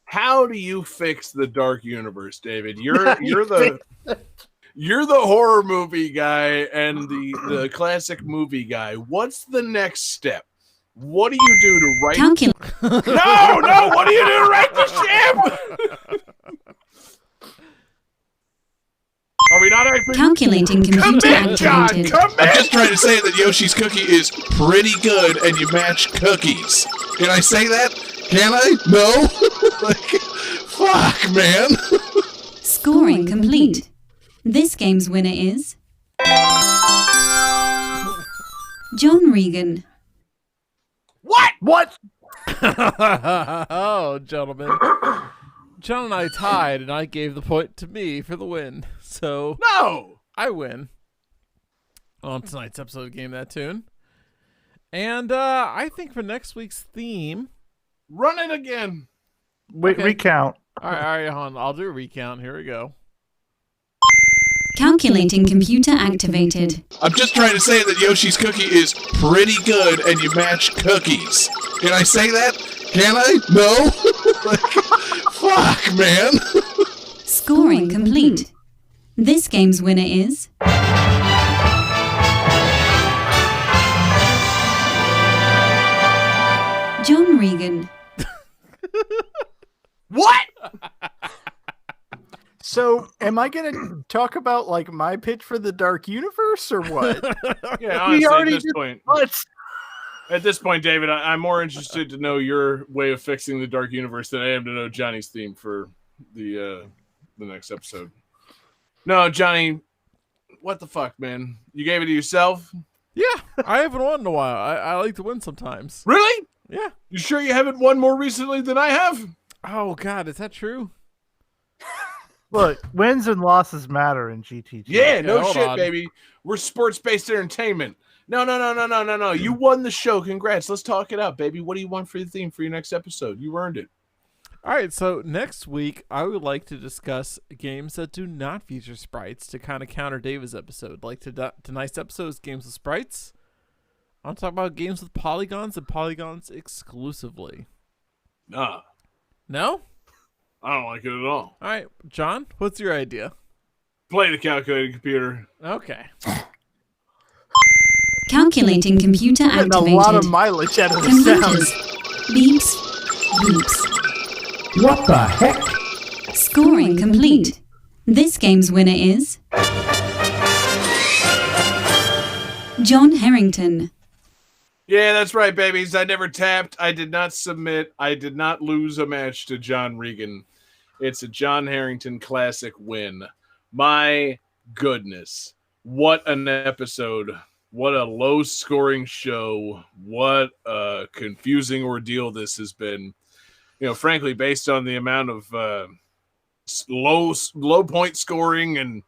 how do you fix the Dark Universe, David? You're the horror movie guy and the classic movie guy. What's the next step? What do you do to write? No! What do you do to write the ship? Are we not actually Calculating computer activated. Come in! I'm just trying to say that Yoshi's Cookie is pretty good, and you match cookies. Can I say that? Can I? No? Like, fuck, man. Scoring complete. This game's winner is John Regan. What? Oh, gentlemen. John and I tied, and I gave the point to me for the win. So No! I win on tonight's episode of Game That Tune. And I think for next week's theme... Run it again. Wait, Okay. recount. All right, hon. I'll do a recount. Here we go. Calculating computer activated. I'm just trying to say that Yoshi's Cookie is pretty good, and you match cookies. Can I say that? Can I? No? Like, fuck, man. Scoring complete. This game's winner is John Regan. What? So, am I going to talk about, like, my pitch for the Dark Universe, or what? Yeah, honestly, already at this point. What? At this point, David, I'm more interested to know your way of fixing the Dark Universe than I am to know Johnny's theme for the next episode. No, Johnny, what the fuck, man? You gave it to yourself? Yeah, I haven't won in a while. I like to win sometimes. Really? Yeah. You sure you haven't won more recently than I have? Oh, God, is that true? Look, wins and losses matter in GTG. Yeah, no hold shit, on. baby. We're sports-based entertainment. No. You won the show. Congrats. Let's talk it out, baby. What do you want for your theme for your next episode? You earned it. All right, so next week, I would like to discuss games that do not feature sprites to kind of counter David's episode. Like tonight's episode is games with sprites. I'll talk about games with polygons and polygons exclusively. Nah, No? I don't like it at all. All right, John, what's your idea? Play the calculating computer. Okay. Calculating computer Getting a lot of activated. mileage out of the Computers. sound. Beeps. Boops. What the heck? Scoring complete. This game's winner is John Harrington. Yeah, that's right, babies. I never tapped. I did not submit. I did not lose a match to John Regan. It's a John Harrington classic win. My goodness. What an episode. What a low-scoring show. What a confusing ordeal this has been. You know, frankly, based on the amount of low point scoring and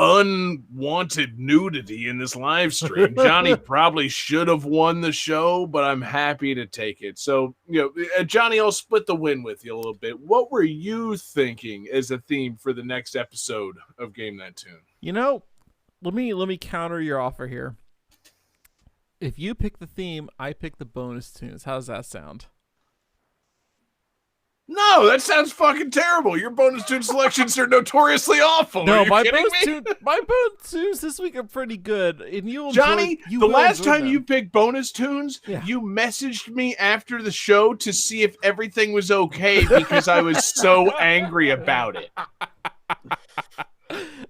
unwanted nudity in this live stream, Johnny probably should have won the show, but I'm happy to take it. So, you know, Johnny, I'll split the win with you a little bit. What were you thinking as a theme for the next episode of Game That Tune? You know, let me counter your offer here. If you pick the theme, I pick the bonus tunes. How does that sound? No, that sounds fucking terrible. Your bonus tune selections are notoriously awful. No, are you my kidding bonus me? my bonus tunes this week are pretty good. And you Johnny, you the will last enjoy time them. you picked bonus tunes, Yeah. you messaged me after the show to see if everything was okay because I was so angry about it.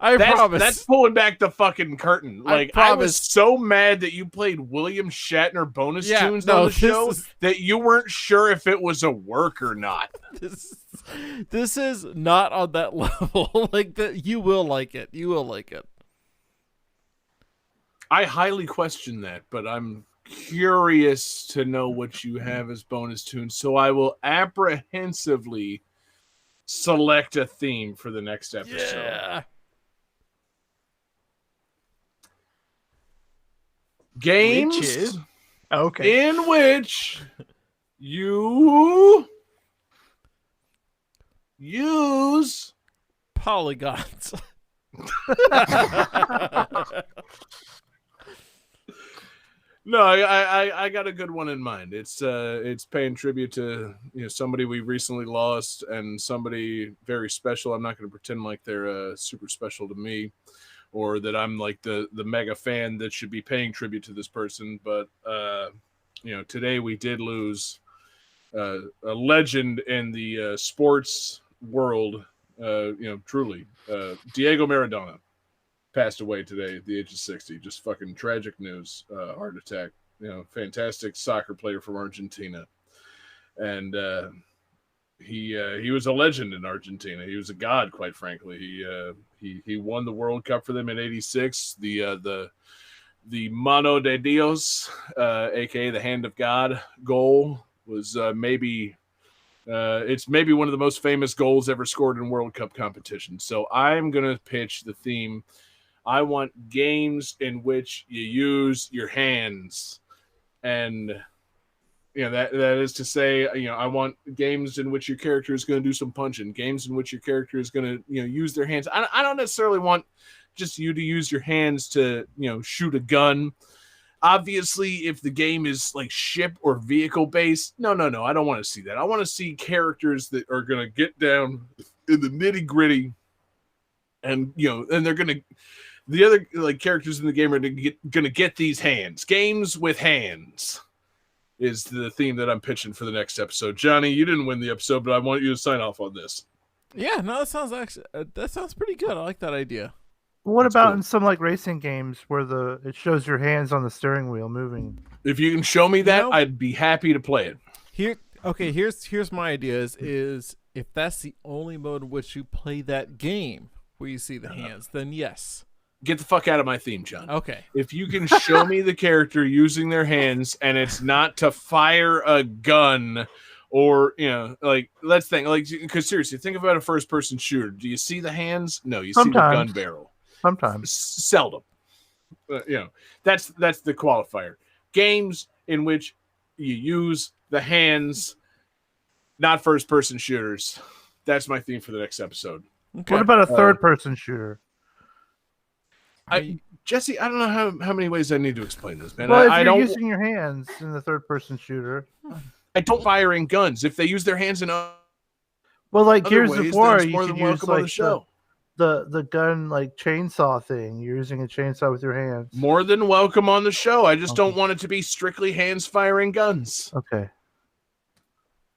I promise. That's pulling back the fucking curtain. Like, I was promise. so mad that you played William Shatner bonus tunes on the this show is- that you weren't sure if it was a work or not. This is not on that level. Like that, you will like it. You will like it. I highly question that, but I'm curious to know what you have as bonus tunes, so I will apprehensively select a theme for the next episode. Yeah. Games Which is? Okay. in which you use Polygons. No, I got a good one in mind. It's paying tribute to somebody we recently lost and somebody very special. I'm not going to pretend like they're super special to me, or that I'm like the mega fan that should be paying tribute to this person. But today we did lose a legend in the sports world. Truly, Diego Maradona passed away today at the age of 60. Just fucking tragic news. Heart attack. Fantastic soccer player from Argentina, and he was a legend in Argentina. He was a god, quite frankly. He won the World Cup for them in '86. The Mano de Dios, aka the Hand of God goal, was maybe one of the most famous goals ever scored in World Cup competition. So I'm gonna pitch the theme. I want games in which you use your hands, and that is to say, I want games in which your character is going to do some punching, games in which your character is going to use their hands. I don't necessarily want just you to use your hands to shoot a gun. Obviously, if the game is like ship or vehicle based, no, I don't want to see that. I want to see characters that are going to get down in the nitty gritty, and and they're going to. The other characters in the game are going to get these hands. Games with hands is the theme that I'm pitching for the next episode. Johnny, you didn't win the episode, but I want you to sign off on this. Yeah, no, that sounds pretty good. I like that idea. What That's about cool. in some racing games where it shows your hands on the steering wheel moving? If you can show me that, I'd be happy to play it. Here's my idea is if that's the only mode in which you play that game where you see the hands, then yes. Get the fuck out of my theme, John. Okay. If you can show me the character using their hands and it's not to fire a gun or, let's think, because seriously, think about a first person shooter. Do you see the hands? No, you see the gun barrel. Sometimes. Seldom. That's the qualifier. Games in which you use the hands, not first person shooters. That's my theme for the next episode. Okay. What about a third person shooter? Jesse, I don't know how many ways I need to explain this, man. Well, if I you're don't using your hands in the third person shooter. I don't fire in guns. If they use their hands in Well, like other Gears ways, of then War, it's you more could than use welcome on the like show. the gun chainsaw thing. You're using a chainsaw with your hands. More than welcome on the show. I just don't want it to be strictly hands firing guns. Okay.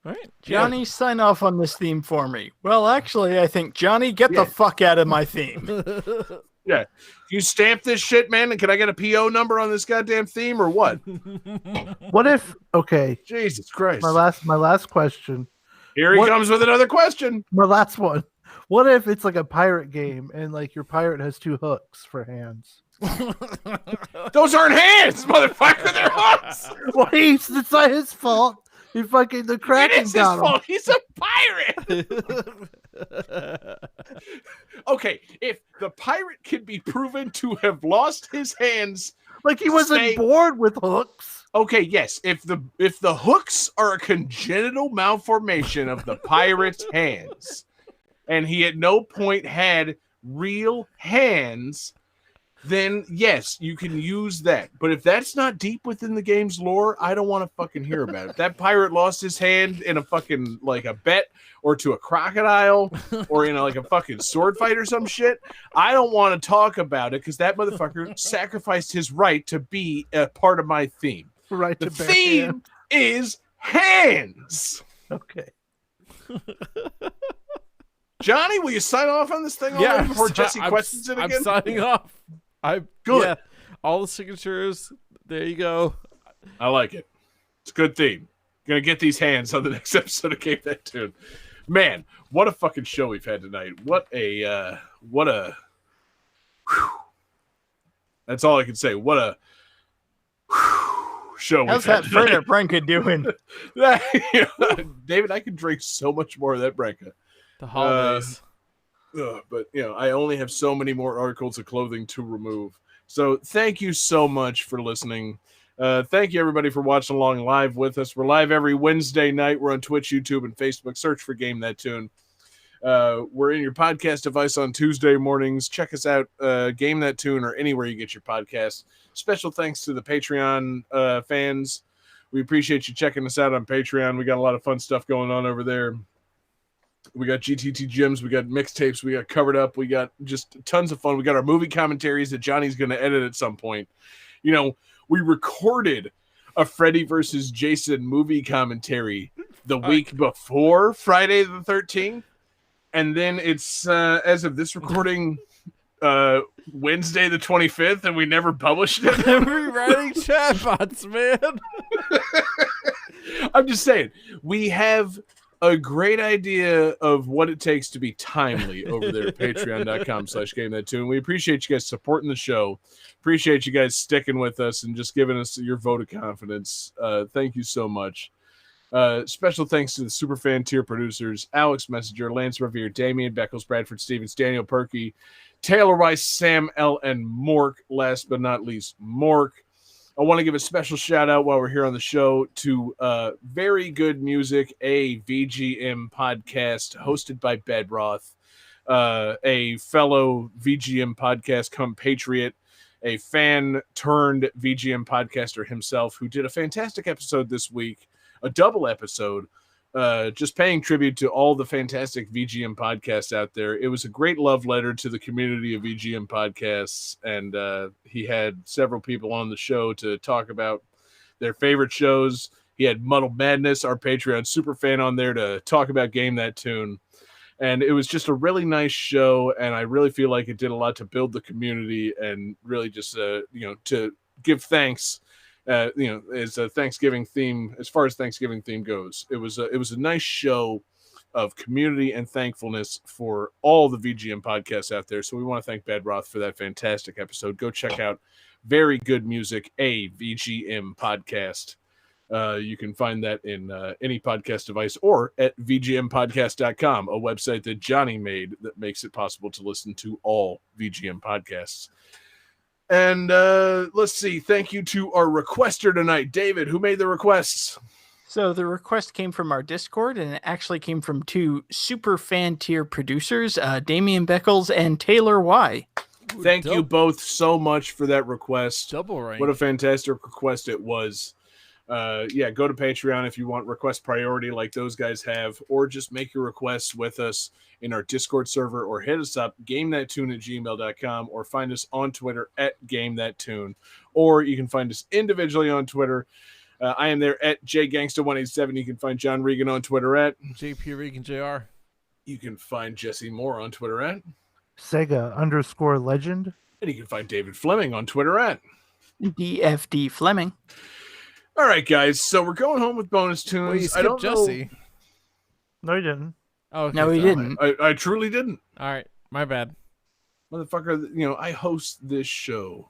All right. Johnny, sign off on this theme for me. Well, actually, I think Johnny, get the fuck out of my theme. Yeah. You stamp this shit, man, and can I get a PO number on this goddamn theme or what? What if? Okay. Jesus Christ. My last question. Here he comes with another question. My last one. What if it's like a pirate game and your pirate has two hooks for hands? Those aren't hands, motherfucker. They're hooks. Well, it's not his fault. He fucking the Kraken It is his got him. fault. He's a pirate. Okay, if the pirate can be proven to have lost his hands, He wasn't born with hooks. okay, yes. If the hooks are a congenital malformation of the pirate's hands, and he at no point had real hands, then yes, you can use that. But if that's not deep within the game's lore, I don't want to fucking hear about it. That pirate lost his hand in a fucking like a bet or to a crocodile or in like a fucking sword fight or some shit. I don't want to talk about it because that motherfucker sacrificed his right to be a part of my theme. Right. The to bear theme hand. is hands. Okay. Johnny, will you sign off on this thing already before Jesse questions it again? I'm signing off. Good. Yeah, all the signatures. There you go. I like it. It's a good theme. Gonna get these hands on the next episode of Game That Tune. Man, what a fucking show we've had tonight. What a whew. That's all I can say. What a show How's we've had that tonight. Brenner Branca doing? David, I could drink so much more of that Branca. The holidays. But I only have so many more articles of clothing to remove. So thank you so much for listening. Thank you everybody for watching along live with us. We're live every Wednesday night. We're on Twitch, YouTube, and Facebook. Search for Game That Tune. We're in your podcast device on Tuesday mornings. Check us out, Game That Tune, or anywhere you get your podcasts. Special thanks to the Patreon fans. We appreciate you checking us out on Patreon. We got a lot of fun stuff going on over there. We got GTT gyms, we got mixtapes, we got covered up, we got just tons of fun. We got our movie commentaries that Johnny's going to edit at some point. We recorded a Freddy versus Jason movie commentary the week before Friday the 13th, and then it's as of this recording Wednesday the 25th, and we never published it. Every writing chatbots, man. I'm just saying, we have a great idea of what it takes to be timely over there at patreon.com/GameThatTune. We appreciate you guys supporting the show. Appreciate you guys sticking with us and just giving us your vote of confidence. Thank you so much. Special thanks to the Superfan tier producers, Alex Messenger, Lance Revere, Damian Beckles, Bradford Stevens, Daniel Perkey, Taylor Weiss, Sam L., and Mork. Last but not least, Mork. I want to give a special shout out while we're here on the show to Very Good Music, a VGM podcast hosted by Bedroth, a fellow VGM podcast compatriot, a fan turned VGM podcaster himself, who did a fantastic episode this week, a double episode, just paying tribute to all the fantastic VGM podcasts out there. It was a great love letter to the community of VGM podcasts, and he had several people on the show to talk about their favorite shows. He had Muddled Madness, our Patreon superfan, on there to talk about Game That Tune. And it was just a really nice show, and I really feel like it did a lot to build the community and really just, to give thanks. As a Thanksgiving theme, as far as Thanksgiving theme goes, it was a nice show of community and thankfulness for all the VGM podcasts out there. So we want to thank Bedroth for that fantastic episode. Go check out Very Good Music, a VGM podcast. You can find that in any podcast device or at VGMpodcast.com, a website that Johnny made that makes it possible to listen to all VGM podcasts. And let's see. Thank you to our requester tonight, David, who made the requests. So the request came from our Discord, and it actually came from two super fan tier producers, Damian Beckles and Taylor Y. Thank you both so much for that request. Double rank. What a fantastic request it was. Go to Patreon if you want request priority like those guys have, or just make your requests with us in our Discord server, or hit us up, gamethattune@gmail.com, or find us on Twitter at gamethattune, or you can find us individually on Twitter. I am there at jgangsta187. You can find John Regan on Twitter at JP Regan JR. You can find Jesse Moore on Twitter at Sega_legend. And you can find David Fleming on Twitter at DFD Fleming. All right, guys. So we're going home with bonus tunes. Well, you I don't skipped Jesse. No, you didn't. Oh, okay, No, he sorry. didn't. I truly didn't. All right, my bad. Motherfucker, I host this show.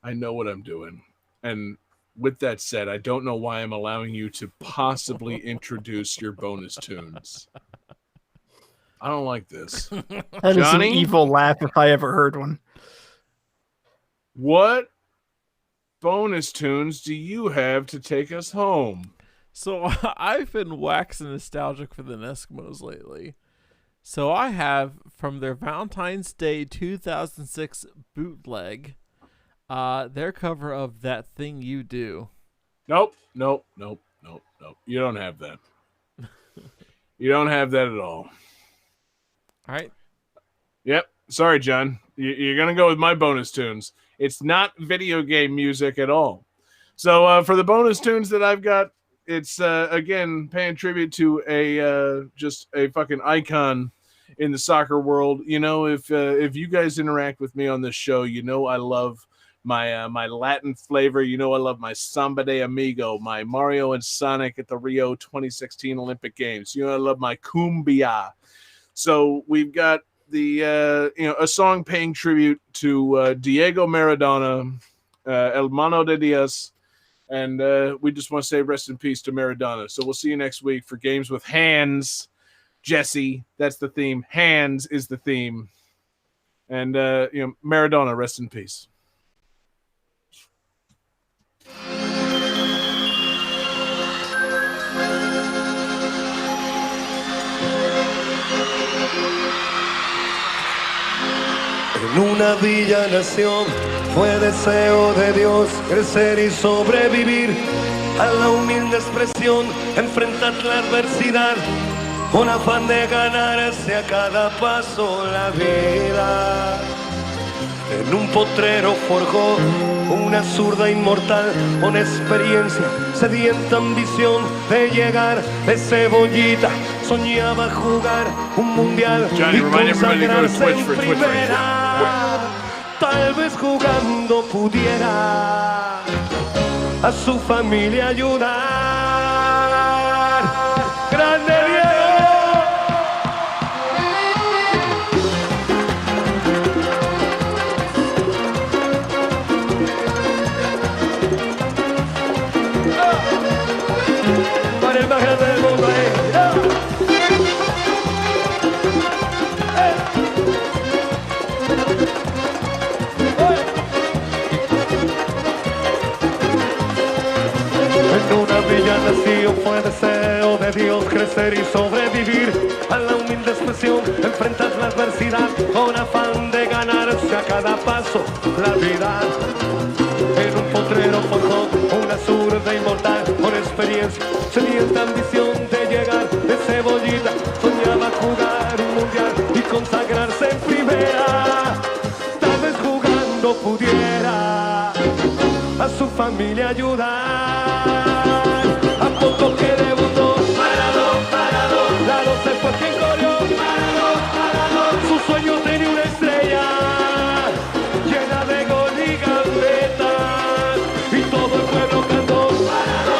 I know what I'm doing. And with that said, I don't know why I'm allowing you to possibly introduce your bonus tunes. I don't like this. That is an Johnny? evil laugh if I ever heard one. What bonus tunes do you have to take us home? So I've been waxing nostalgic for the Eskimos lately. So I have, from their Valentine's Day 2006 bootleg. Their cover of That Thing You Do. Nope. You don't have that. You don't have that at all. All right. Yep. Sorry, John. You're going to go with my bonus tunes. It's not video game music at all. So for the bonus tunes that I've got, it's, again, paying tribute to just a fucking icon in the soccer world. You know, if you guys interact with me on this show, you know I love my Latin flavor. You know I love my Samba de Amigo, my Mario and Sonic at the Rio 2016 Olympic Games. You know I love my cumbia. So we've got the a song paying tribute to Diego Maradona, El Mano de Dios, and we just want to say rest in peace to Maradona. So we'll see you next week for Games with Hands. Jesse, that's the theme. Hands is the theme. And Maradona, rest in peace. En una villa nació, fue deseo de Dios crecer y sobrevivir a la humilde expresión, enfrentar la adversidad, con afán de ganarse a cada paso la vida. En un potrero forjó una zurda inmortal, con experiencia, sedienta ambición de llegar de cebollita. Soñaba jugar un mundial Johnny, y consagrarse en Twitch primera. Tal vez jugando pudiera a su familia ayudar. ¡Grande Diego! Para el más grande del mundo, En una villa nació, fue deseo de Dios crecer y sobrevivir a la humilde expresión, enfrentar la adversidad con afán de ganarse a cada paso la vida. En un potrero forjó una zurda inmortal, con experiencia, sedienta ambición de llegar de cebollita. Soñaba jugar un mundial y consagrarse en primera. Tal vez jugando pudiera a su familia ayudar. A poco que debutó, parado, la 12 fue quien corrió, parado, su sueño tenía una estrella llena de gol y gambetas, y todo el pueblo cantó, parado,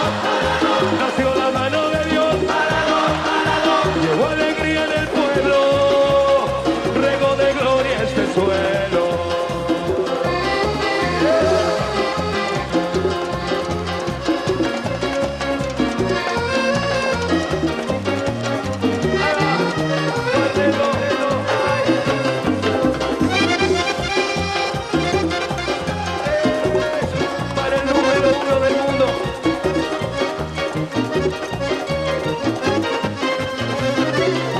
nació la mano de Dios, parado, llevó alegría en el pueblo, regó de gloria este suelo. Para el número 1 del mundo.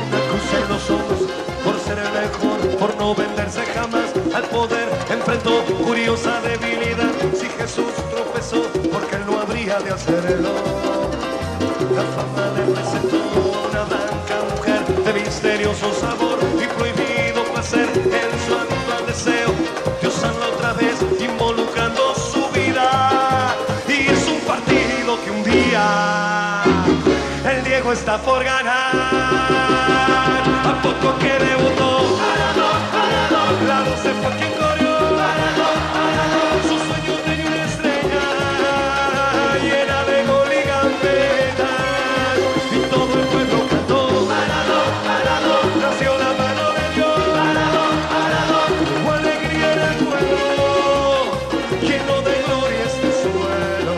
Una cruz en los ojos, por ser el mejor, por no venderse jamás al poder, enfrentó curiosa debilidad. Si Jesús tropezó, porque él no habría de hacerlo. La fama le presentó una blanca mujer de misterioso sabor y prohibido placer en su actual deseo. Dios anda otra vez involucrando su vida, y es un partido que un día el Diego está por ganar. A poco que debutó, parado, la 12 fue quien corrió, parado, su sueño tenía una estrella llena de gol y gambetas, y todo el pueblo cantó, parado, nació la mano de Dios, parado, hubo alegría en el pueblo, lleno de gloria este suelo.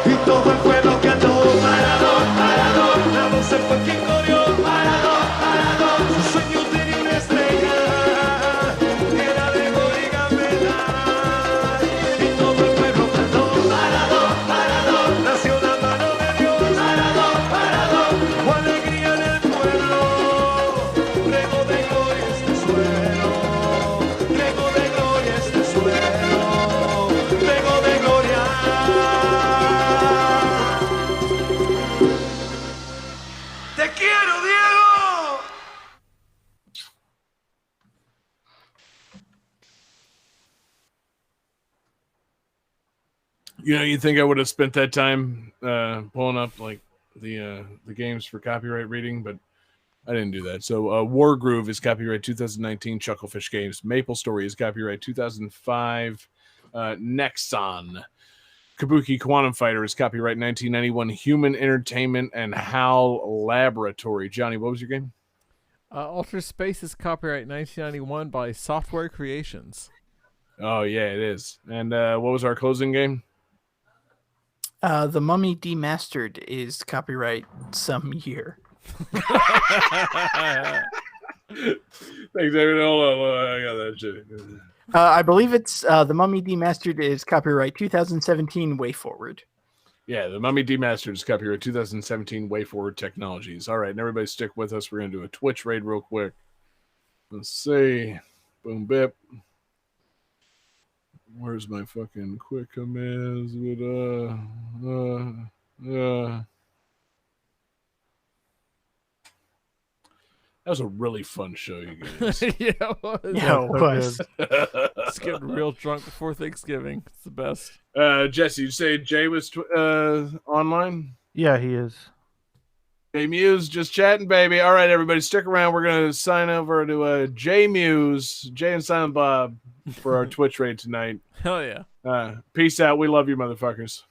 y todo el pueblo cantó. Maradón, Maradón, la voz se fue quien corrió. Maradón, Maradón, su sueño tenía una estrella, y era de gol y gambetar, y todo el pueblo cantó. Maradón, Maradón, nació la mano de Dios. Maradón, Maradón, o alegría en el pueblo, rego de gloria este suelo, rego de gloria este suelo, rego de gloria. ¡Te quiero, Diego! You know, you think I would have spent that time pulling up like the games for copyright reading, but I didn't do that. So War Groove is copyright 2019 Chucklefish Games. Maple Story is copyright 2005 Nexon. Kabuki Quantum Fighter is copyright 1991 Human Entertainment and HAL Laboratory. Johnny, what was your game? Ultra Space is copyright 1991 by Software Creations. Oh, yeah, it is. And what was our closing game? The Mummy Demastered is copyright some year. Thanks, David. Hold on. I got that shit. I believe it's The Mummy Demastered is copyright 2017 Way Forward. Yeah, The Mummy Demastered is copyright 2017 Way Forward Technologies. All right, and everybody stick with us. We're going to do a Twitch raid real quick. Let's see. Boom, bip. Where's my fucking quick commands? That was a really fun show, you guys. Yeah, it was. Yeah, it was. Just getting real drunk before Thanksgiving. It's the best. Jesse, you say Jay was online? Yeah, he is. Jay Muse, just chatting, baby. All right, everybody, stick around. We're going to sign over to Jay Muse, Jay and Silent Bob, for our Twitch raid tonight. Hell yeah. Peace out. We love you, motherfuckers.